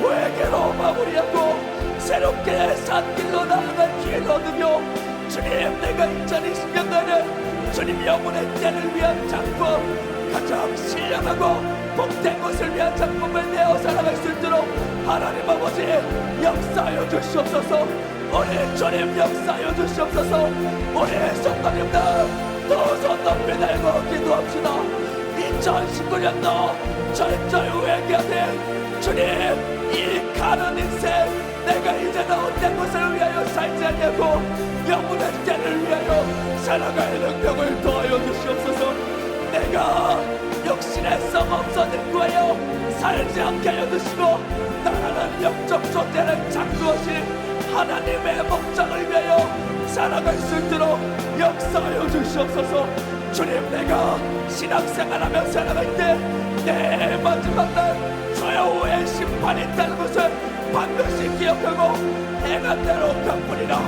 회개로 마무리하고 새롭게 산 길로 나아갈 기회를 얻으며 주님, 내가 2020년도에는 주님 영혼의 때를 위한 작품, 가장 신령하고 복된 것을 위한 작품을 내어 살아갈 수 있도록 하나님 아버지 역사하여 주시옵소서. 우리 주님 역사하여 주시옵소서. 우리 성도님들 두손 높이 들고 기도합시다. 2019년도 철저히 회개하되 주님, 이 가는 인생 내가 이제는 헛된 것을 위하여 살지 않냐고 영원한 때를 위하여 살아갈 능력을 더하여 주시옵소서. 내가 육신의 썩 없어질 거예요. 살지 않게 하여 주시고 나라는 영적 존재를 창조하신 하나님의 목적을 위하여 살아갈 수 있도록 역사하여 주시옵소서. 주님, 내가 신앙생활하며 살아갈 때 내 마지막 날 최후의 심판이 있다는 것을 반드시 기억하고 행한 대로 갚으리라.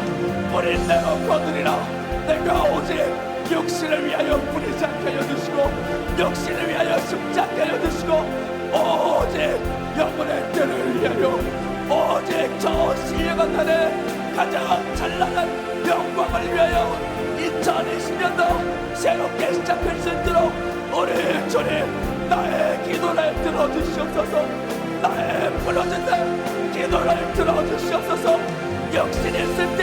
버린 대로 거두리라. 내가 오직 육신을 위하여 부리지 않게 하여 주시고 육신을 위하여 숨지 않게 하여 주시고 오직 영혼의 때를 위하여 오직 저 신령한 날에 가장 찬란한 영광을 위하여 2020년도 새롭게 시작할 수 있도록 우리 주님 나의 기도를 들어주시옵소서. 나의 부러진 기도를 들어주시옵소서. 육신이 있을 때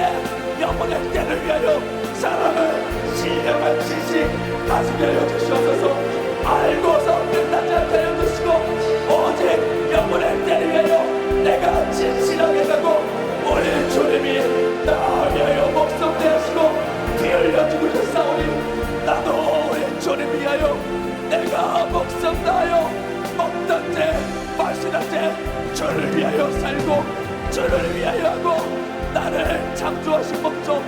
영혼의 때를 위하여 사랑을 신령한 지식 가슴에 하여 주시옵소서. 알고서 끝나지 않게 하여 주시고 오직 영혼의 때를 위하여 내가 진실하게 가고 우리 주님이 나 위하여 목숨 내시고 피 흘려 죽으셨사오니 나도 우리 주님 위하여 내가 목숨 다하여 먹든지 마시든지 주를 위하여 살고 주를 위하여 하고 나를 창조하신 목적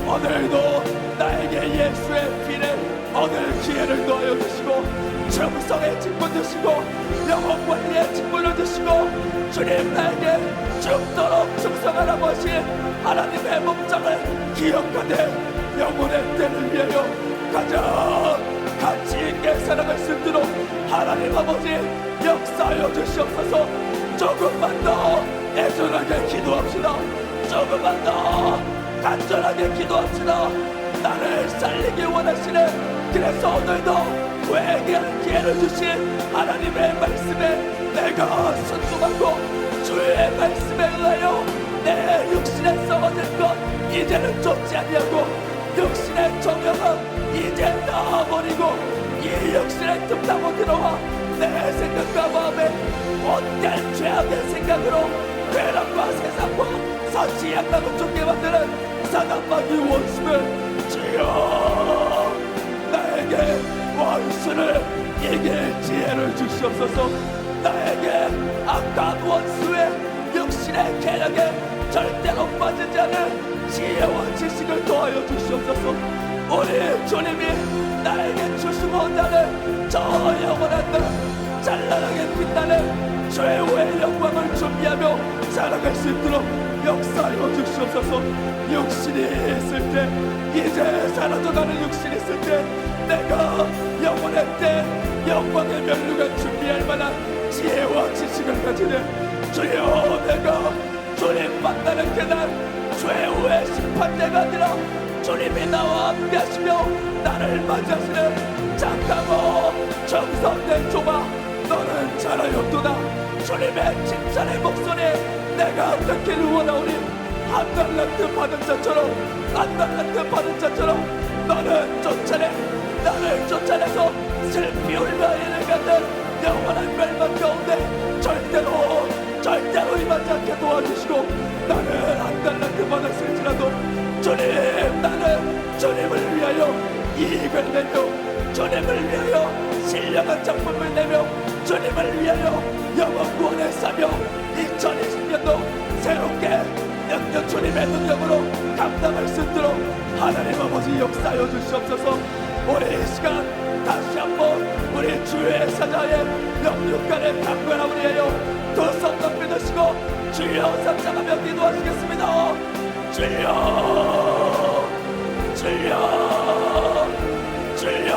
오늘도 나에게 예수의 피를 얻을 기회를 더하여 주시고 충성의 직분 주시고 영혼 관리의 직분을 주시고 주님 나에게 죽도록 충성하라고 하신 하나님의 목적을 기억하되 영혼의 때를 위하여 가장 가치 있게 살아갈 수 있도록 하나님 아버지 역사하여 주시옵소서. 조금만 더 애절하게 기도합시다. 조금만 더 간절하게 기도합시다. 나를 살리기 원하시는 그래서 오늘도 회개하는 기회를 주신 하나님의 말씀에 내가 순종하고 주의 말씀에 의하여 내 육신에 썩어질 것 이제는 쫓지 아니하고 육신의 정욕은 이제 나아버리고 이 육신의 틈타고 들어와 내 생각과 마음에 못된 죄악의 생각으로 괴람과 세상과 선지 양락을 쫓게 만드는 사단마귀 원수를 주여 나에게 원수를 이길 지혜를 주시옵소서. 나에게 악한 원수의 육신의 계략에 절대로 빠지지 않은 지혜와 지식을 더하여 주시옵소서. 우리 주님이 나에게 주시고 온다는 저 영원한 날 찬란하게 빛나는 최후의 영광을 준비하며 살아갈 수 있도록 역사하여 주시옵소서. 육신이 있을 때, 이제 사라져가는 육신이 있을 때, 내가 영원의 때 영광의 면류관 준비할 만한 지혜와 지식을 가지는 주여, 내가 주님 만나는 그날 최후의 심판대가 아니라 주님이 나와 함께 하시며 나를 맞이하시는 착하고 정성된 종아, 너는 잘하였도다. 주님의 칭찬의 목소리 내가 듣기를 원하오니, 한 달란트 받은 자처럼, 한 달란트 받은 자처럼 너는 쫓아내, 나를 쫓아내서 슬피 울며 이를 갖는 영원한 멸망 가운데 절대로 임하지 않게 도와주시고, 나는 한 달란트 받았을지라도 주님, 나는 주님을 위하여 이익을 내며, 주님을 위하여 신령한 작품을 내며, 주님을 위하여 영원 구원을 싸며 2020년도 새롭게 영영 주님의 능력으로 감당할 수 있도록 하나님 아버지 역사하여 주시옵소서. 우리 이 시간 다시 한번 우리 주의 사자의 영육간의 강건함을 위하여 두 손 높이 드시고 주여 삼창하며 기도하시겠습니다. 주여, 주여, 주여.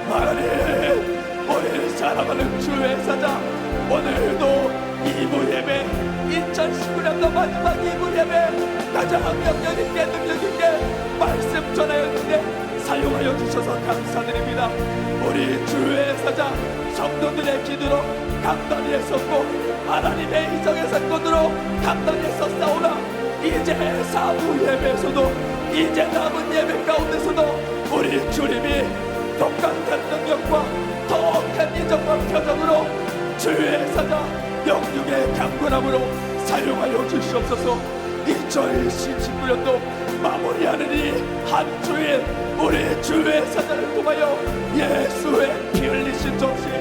하나님, 우리 사랑하는 주의 사자, 오늘도 2부 예배, 2019년도 마지막 2부 예배 가장 영역 있게 능력 있게 말씀 전하였는데 사용하여 주셔서 감사드립니다. 우리 주의 사자 성도들의 기도로 감당히 했었고, 하나님의 이정의 사건으로 감당히 했었사오나, 이제 4부 예배에서도, 이제 남은 예배 가운데서도 우리 주님이 똑같은 능력과 더욱한 이정과 표정으로 주의 사자 영육의 강건함으로 사용하여 주시옵소서. 2019년도 마무리하는 이 한 주일 우리 주의 사자를 통하여 예수의 피 흘리신 정신,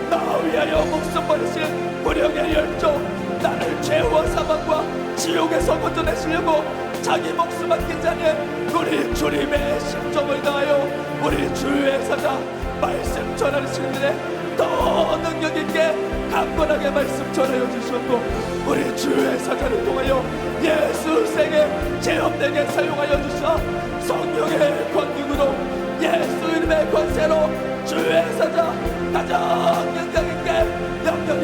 나 위하여 목숨 버리신 구령의 열정, 나를 죄와 사망과 지옥에서 건져내시려고 자기 목숨 아끼지 않은 우리 주님의 심정을 다하여 우리 주의 사자 말씀 전하시는 일에 더 능력 있게 강건하게 말씀 전하여 주시옵고, 우리 주의 사자를 통하여 예수 생에 죄업되게 사용하여 주사 성령의 권능으로 예수 이름의 권세로 주의 사자 가장 영역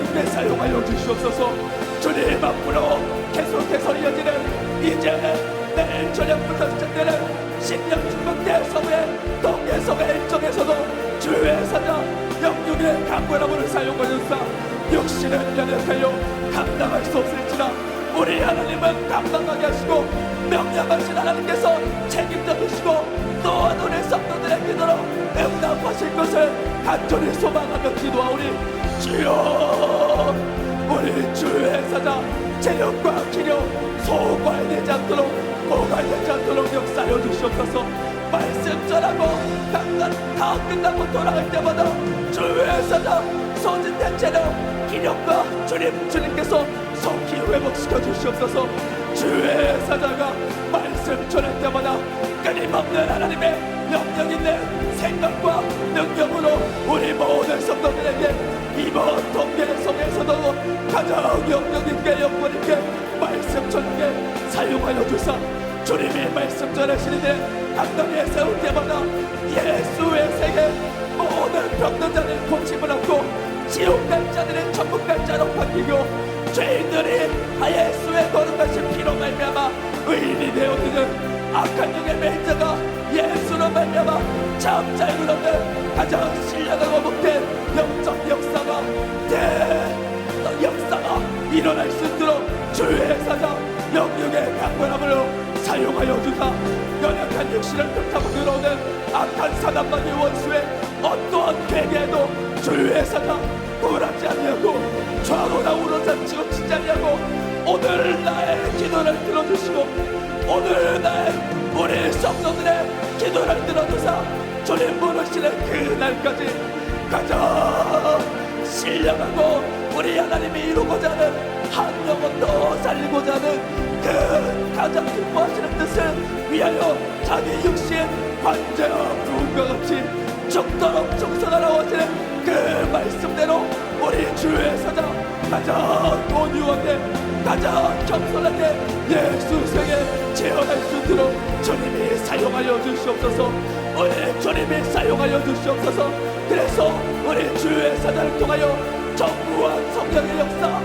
있게 사용하여 주시옵소서. 주님 앞으로 계속해서 이어지는 이제 내일 저녁부터 시작되는 신령 중국대 성의 동계성의 일정에서도 주의 사자 영육의 강건함을 사용하여 주사 육신을 연약하여 감당할 수 없을지라 우리 하나님은 감당하게 하시고, 명령하신 하나님께서 책임져 주시고, 또한 우리 성도들의 기도로 응답하실 것을 간절히 소망하며 기도하오니, 주여, 우리 주의 사자 체력과 기력 소관되지 않도록, 고갈되지 않도록 역사하여 주시옵소서. 말씀 전하고 다 끝나고 돌아갈 때마다 주의 사자 소진된 체력 기력과 주님께서 속히 회복시켜 주시옵소서. 주의 사자가 말씀 전할 때마다 끊임없는 하나님의 영역 있는 생각과 능력으로 우리 모든 성도들에게 이번 동계의 성에서도 가장 영역 있게 영권 있게 말씀 전하게 사용하여 주사, 주님이 말씀 전하시는데 당당히 세울 때마다 예수의 세계 모든 병든 자들의 고침을 얻고 지옥 갈 자들의 천국 갈 자로 바뀌고, 죄인들이 예수의 거룩하신 피로 말미암아 의인이 되어지는 악한 영의 매자가 예수로 말미암아 참 자유를 얻는 가장 신령하고 복된 영적 역사가 일어날 수 있도록 주의 사자 영육의 강건함으로 사용하여 주사, 연약한 육신을 뜻하고 들어오는 악한 사단마귀 원수의 어떠한 계계에도 주의 사자 굴하지 아니하고 좌우나 우러잡지고 치지 아니하고, 오늘 나의 기도를 들어주시고, 오늘 나의 우리 성도들의 기도를 들어주사 주님 부르시는 그날까지 가장 신령하고 우리 하나님이 이루고자 하는 한 영혼 더 살리고자 하는 그 가장 기뻐하시는 뜻을 위하여 자기 육신 관제와 부흥과 같이 죽도록 충성하러 오시는 그 말씀대로 우리 주의 사장 가장 온유하게 가장 겸손하게 예수 생에 재현할 수 있도록 주님이 사용하여 주시옵소서. 우리 주님이 사용하여 주시옵소서. 그래서 우리 주의 사장을 통하여 전무한 성령의 역사,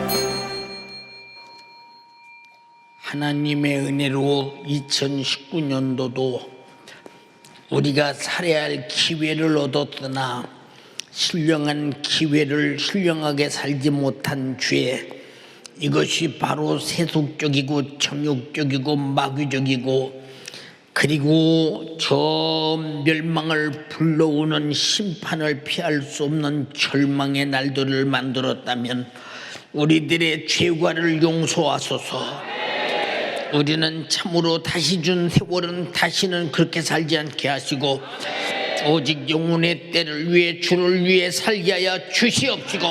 하나님의 은혜로 2019년도도 우리가 살아야 할 기회를 얻었으나 신령한 기회를 신령하게 살지 못한 죄, 이것이 바로 세속적이고 정욕적이고 마귀적이고 그리고 저 멸망을 불러오는 심판을 피할 수 없는 절망의 날들을 만들었다면 우리들의 죄과를 용서하소서. 우리는 참으로 다시 준 세월은 다시는 그렇게 살지 않게 하시고 오직 영혼의 때를 위해 주를 위해 살게 하여 주시옵시고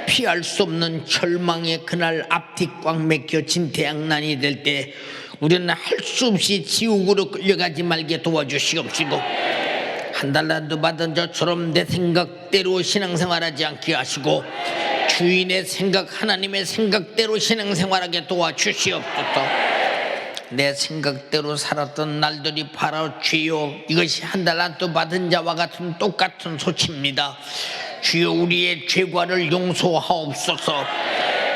피할 수 없는 절망의 그날 앞뒤 꽉 맥혀진 대학난이 될 때 우리는 할 수 없이 지옥으로 끌려가지 말게 도와주시옵시고 한 달라도 받은 저처럼 내 생각대로 신앙생활하지 않게 하시고 주인의 생각 하나님의 생각대로 신앙생활하게 도와주시옵소서. 내 생각대로 살았던 날들이 바로 주여 이것이 한 달라도 받은 자와 같은 똑같은 소치입니다. 주여 우리의 죄과를 용서하옵소서.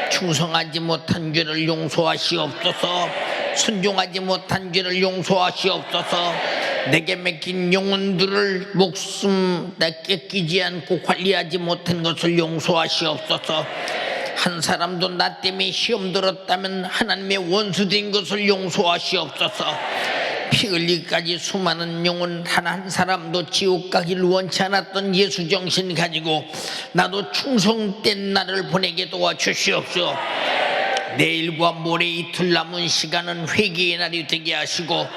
충성하지 못한 죄를 용서하시옵소서. 순종하지 못한 죄를 용서하시옵소서. 내게 맡긴 영혼들을 목숨 내게 끼지 않고 관리하지 못한 것을 용서하시옵소서. 한 사람도 나 때문에 시험 들었다면 하나님의 원수된 것을 용서하시옵소서. 피 흘리기까지 수많은 영혼 단 한 사람도 지옥 가기를 원치 않았던 예수 정신 가지고 나도 충성된 날을 보내게 도와주시옵소서. 내일과 모레 이틀 남은 시간은 회개의 날이 되게 하시고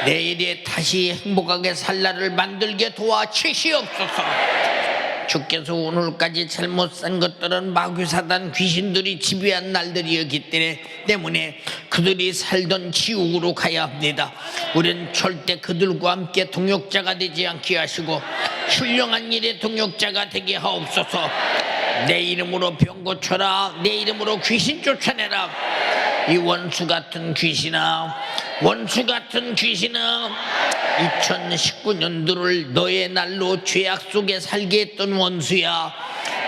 내일에 다시 행복하게 살 날을 만들게 도와주시옵소서. 주께서 오늘까지 잘못 산 것들은 마귀 사단 귀신들이 지배한 날들이었기 때문에 그들이 살던 지옥으로 가야 합니다. 우리는 절대 그들과 함께 동역자가 되지 않게 하시고 훌륭한 일의 동역자가 되게 하옵소서. 내 이름으로 병 고쳐라. 내 이름으로 귀신 쫓아내라. 이 원수 같은 귀신아, 원수 같은 귀신아, 2019년도를 너의 날로 죄악 속에 살게 했던 원수야,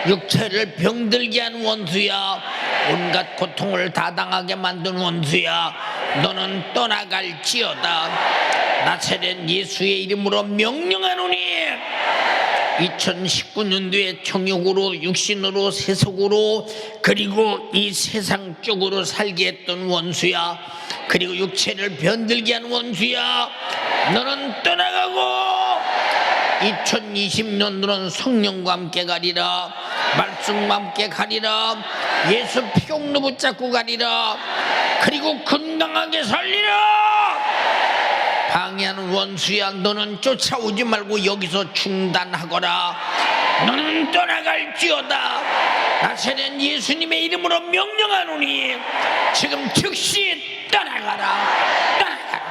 육체를 병들게 한 원수야, 온갖 고통을 다 당하게 만든 원수야, 너는 떠나갈지어다. 나사렛 예수의 이름으로 명령하노니 2019년도에 정욕으로 육신으로 세속으로 그리고 이 세상적으로 살게 했던 원수야, 그리고 육체를 변들게 한 원수야, 너는 떠나가고 2020년도는 성령과 함께 가리라. 말씀과 함께 가리라. 예수 피용로 붙잡고 가리라. 그리고 건강하게 살리라. 방해하는 원수야, 너는 쫓아오지 말고 여기서 중단하거라. 너는 떠나갈지어다. 나사렛 예수님의 이름으로 명령하노니 지금 즉시 떠나가라. 떠나가라.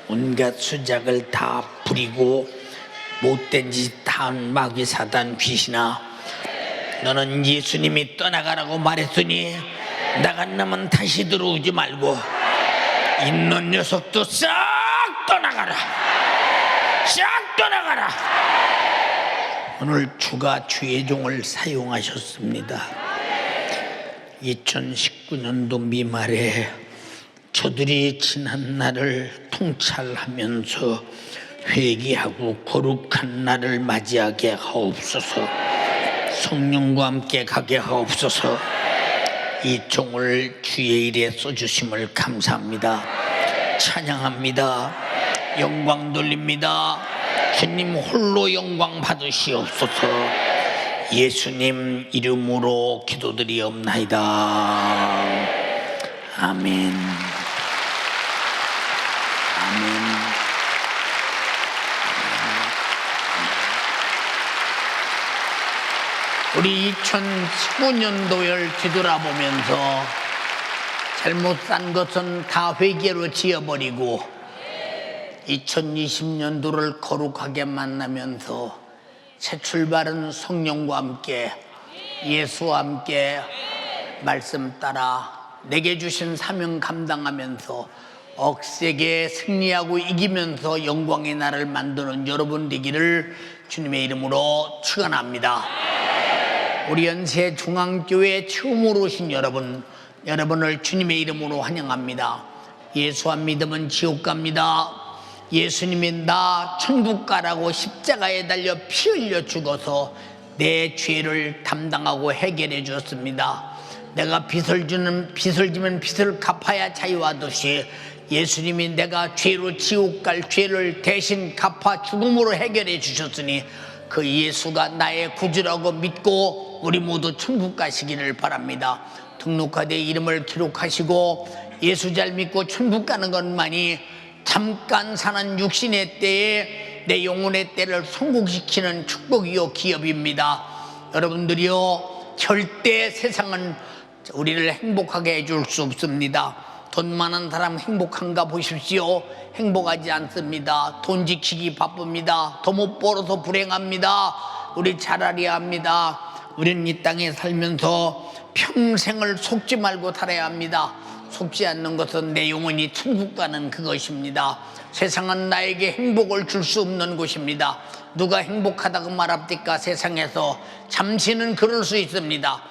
온갖 수작을 다 부리고 못된 짓 다 한 마귀 사단 귀신아, 너는 예수님이 떠나가라고 말했으니 나간 놈은 다시 들어오지 말고 있는 녀석도 싹 떠나가라. 싹 떠나가라. 오늘 주가 주의 종을 사용하셨습니다. 2019년도 미말에 저들이 지난 날을 통찰하면서 회개하고 거룩한 날을 맞이하게 하옵소서. 성령과 함께 가게 하옵소서. 이 종을 주의 일에 써주심을 감사합니다. 찬양합니다. 영광 돌립니다. 주님 홀로 영광 받으시옵소서. 예수님 이름으로 기도드리옵나이다. 아멘. 아멘. 우리 2019년도를 뒤돌아보면서 잘못 산 것은 다 회개로 지어버리고 2020년도를 거룩하게 만나면서 새 출발은 성령과 함께 예수와 함께 말씀 따라 내게 주신 사명 감당하면서 억세게 승리하고 이기면서 영광의 날을 만드는 여러분 되기를 주님의 이름으로 축원합니다. 우리 연세 중앙교회 처음으로 오신 여러분을 주님의 이름으로 환영합니다. 예수와 믿으면 지옥 갑니다. 예수님이 나 천국 가라고 십자가에 달려 피 흘려 죽어서 내 죄를 담당하고 해결해 주었습니다. 내가 빚을 지면 빚을 갚아야 자유하듯이 예수님이 내가 죄로 지옥 갈 죄를 대신 갚아 죽음으로 해결해 주셨으니 그 예수가 나의 구주라고 믿고 우리 모두 천국 가시기를 바랍니다. 등록카드에 이름을 기록하시고 예수 잘 믿고 천국 가는 것만이 잠깐 사는 육신의 때에 내 영혼의 때를 성공시키는 축복이요 기업입니다. 여러분들이요 절대 세상은 우리를 행복하게 해줄 수 없습니다. 돈 많은 사람 행복한가 보십시오. 행복하지 않습니다. 돈 지키기 바쁩니다. 더 못 벌어서 불행합니다. 우리 잘 알아야 합니다. 우리는 이 땅에 살면서 평생을 속지 말고 살아야 합니다. 속지 않는 것은 내 영혼이 천국 가는 그것입니다. 세상은 나에게 행복을 줄 수 없는 곳입니다. 누가 행복하다고 말합니까? 세상에서 잠시는 그럴 수 있습니다.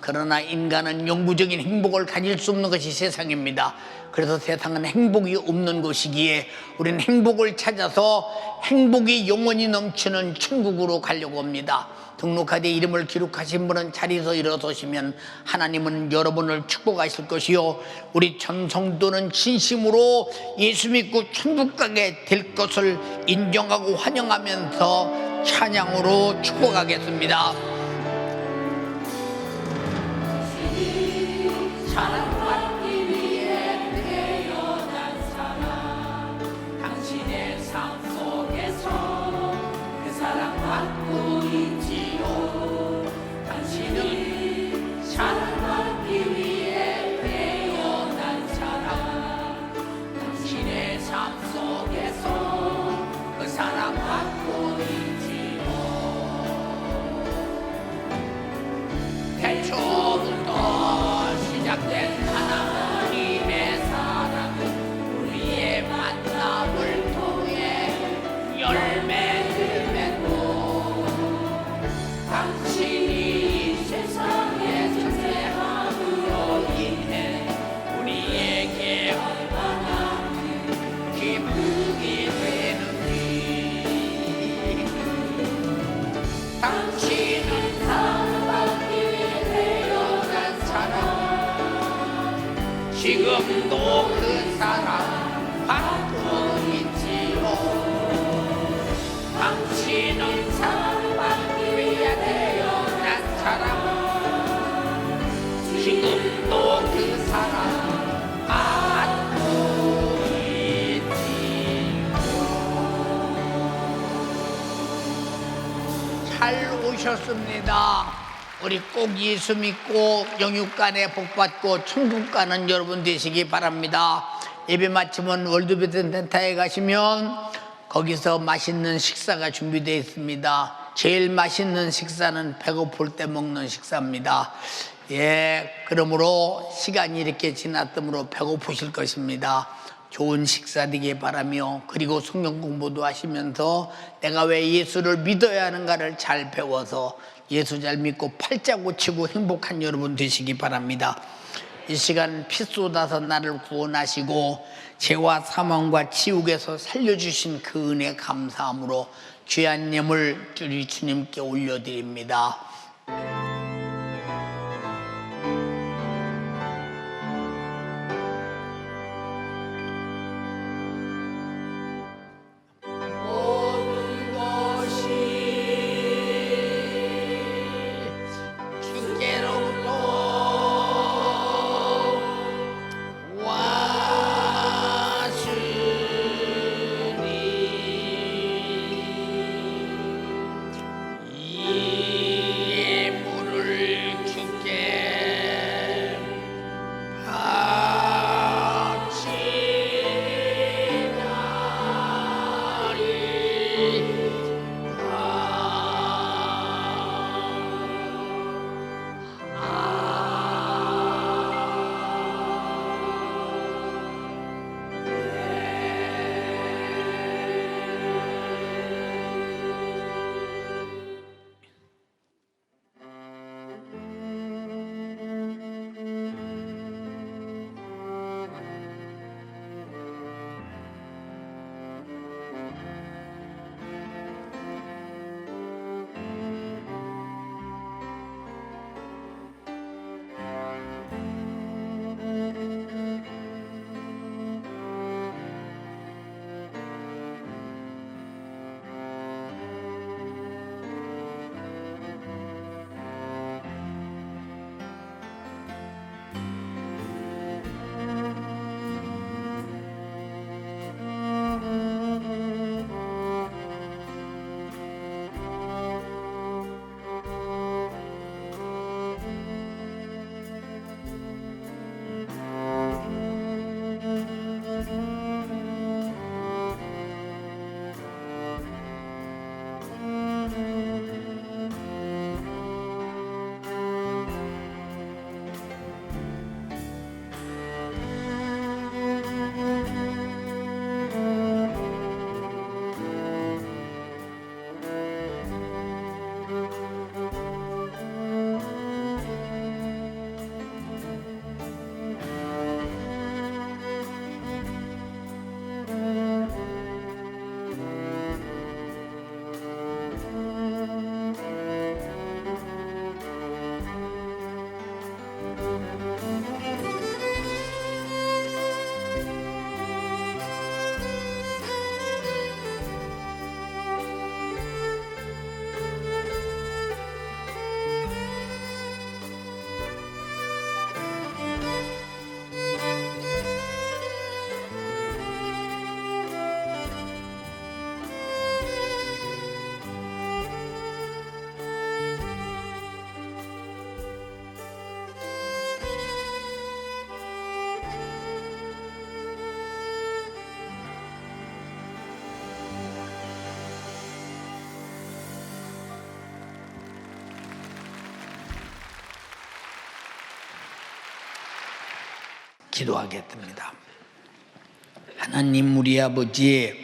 그러나 인간은 영구적인 행복을 가질 수 없는 것이 세상입니다. 그래서 세상은 행복이 없는 곳이기에 우리는 행복을 찾아서 행복이 영원히 넘치는 천국으로 가려고 합니다. 등록카드에 이름을 기록하신 분은 자리에서 일어서시면 하나님은 여러분을 축복하실 것이요 우리 전 성도는 진심으로 예수 믿고 천국 가게 될 것을 인정하고 환영하면서 찬양으로 축복하겠습니다. 사랑받기 위해 태어난 사람 당신의 삶 속에서 그 사랑받고 있지요. 당신은 사랑받기 위해 태어난 사람 당신의 삶 속에서 그 사랑받고 있지요. 태초부터 시작된 하나님의 사랑은 우리의 만남을 통해 열매를 맺고 당신이 이 세상에 존재함으로 인해 우리에게 얼마나 기쁨이 되는지 당신은 사랑받기 위해 태어난 사람 지금도 그 사랑 받고 있지요. 당신은 사랑받기 위해 태어난 사람 지금도 그 사랑 받고 있지요. 잘 오셨습니다. 우리 꼭 예수 믿고 영육간에 복받고 천국 가는 여러분 되시기 바랍니다. 예배 마치면 월드비전 센터에 가시면 거기서 맛있는 식사가 준비되어 있습니다. 제일 맛있는 식사는 배고플 때 먹는 식사입니다. 그러므로 시간이 이렇게 지났으므로 배고프실 것입니다. 좋은 식사 되길 바라며 그리고 성경 공부도 하시면서 내가 왜 예수를 믿어야 하는가를 잘 배워서 예수 잘 믿고 팔자 고치고 행복한 여러분 되시기 바랍니다. 이 시간 피 쏟아서 나를 구원하시고 죄와 사망과 지옥에서 살려주신 그 은혜 감사함으로 귀한 예물 우리 주님께 올려드립니다. 기도하겠습니다. 하나님 우리 아버지,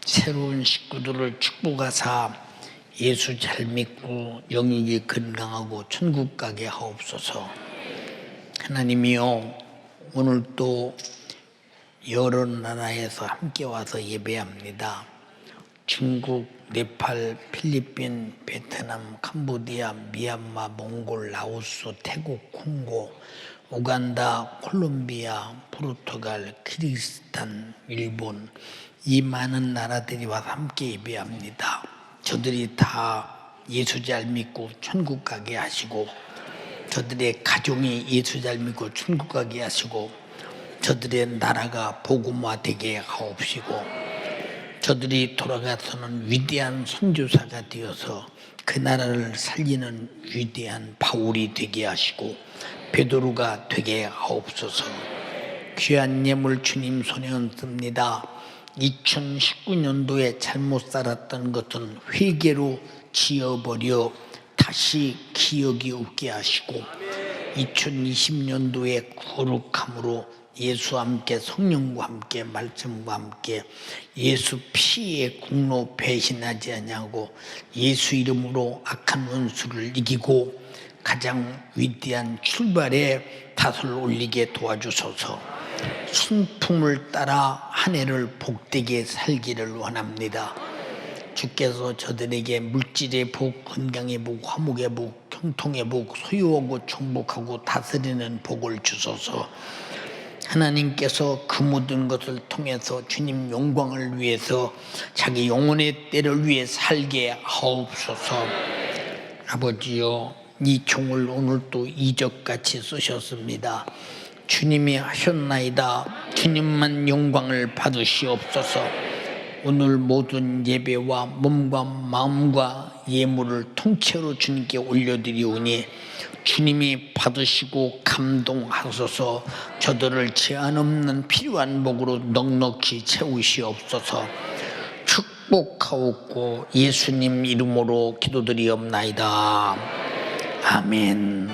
새로운 식구들을 축복하사 예수 잘 믿고 영육이 건강하고 천국 가게 하옵소서. 하나님이여, 오늘 또 여러 나라에서 함께 와서 예배합니다. 중국, 네팔, 필리핀, 베트남, 캄보디아, 미얀마, 몽골, 라오스, 태국, 콩고, 우간다, 콜롬비아, 포르투갈, 키르기스탄, 일본, 이 많은 나라들이 와서 함께 예배합니다. 저들이 다 예수 잘 믿고 천국 가게 하시고, 저들의 가정이 예수 잘 믿고 천국 가게 하시고, 저들의 나라가 복음화되게 하옵시고, 저들이 돌아가서는 위대한 선교사가 되어서 그 나라를 살리는 위대한 바울이 되게 하시고 베드로가 되게 하옵소서. 귀한 예물 주님 손에 얹습니다. 2019년도에 잘못 살았던 것은 회개로 지어버려 다시 기억이 없게 하시고, 2020년도에 거룩함으로 예수와 함께 성령과 함께 말씀과 함께 예수 피의 공로 배신하지 아니하고 예수 이름으로 악한 원수를 이기고 가장 위대한 출발에 닷을 올리게 도와주소서. 순풍을 따라 한 해를 복되게 살기를 원합니다. 주께서 저들에게 물질의 복, 건강의 복, 화목의 복, 형통의 복, 소유하고 정복하고 다스리는 복을 주소서. 하나님께서 그 모든 것을 통해서 주님 영광을 위해서 자기 영혼의 때를 위해 살게 하옵소서. 아버지여, 이 종을 오늘 또 이적같이 쓰셨습니다. 주님이 하셨나이다. 주님만 영광을 받으시옵소서. 오늘 모든 예배와 몸과 마음과 예물을 통째로 주님께 올려드리오니 주님이 받으시고 감동하소서. 저들을 제한 없는 필요한 복으로 넉넉히 채우시옵소서. 축복하옵고 예수님 이름으로 기도드리옵나이다. 아멘.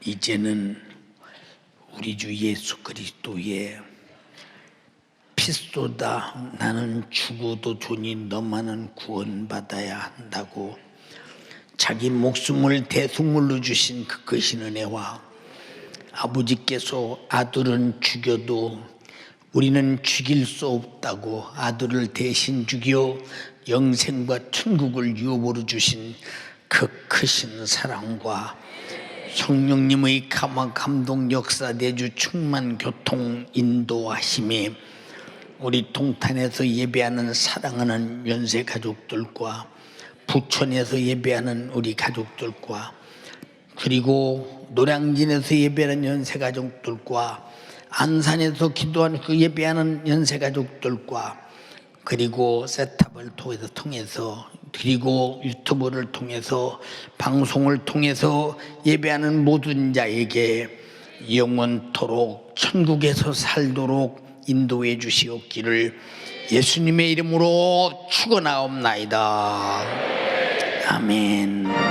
이제는 우리 주 예수 그리스도의 피소다 나는 죽어도 좋니 너만은 구원받아야 한다고 자기 목숨을 대속물로 주신 그 크신 은혜와 아버지께서 아들은 죽여도 우리는 죽일 수 없다고 아들을 대신 죽여 영생과 천국을 유업으로 주신 그 크신 사랑과 성령님의 감동 역사 내주 충만 교통 인도하심이 우리 동탄에서 예배하는 사랑하는 연세 가족들과 부천에서 예배하는 우리 가족들과 그리고 노량진에서 예배하는 연세 가족들과 안산에서 기도하는 그 예배하는 연세 가족들과 그리고 세탑을 통해서 그리고 유튜브를 통해서 방송을 통해서 예배하는 모든 자에게 영원토록 천국에서 살도록 인도해 주시옵기를 예수님의 이름으로 축원하옵나이다. 아멘.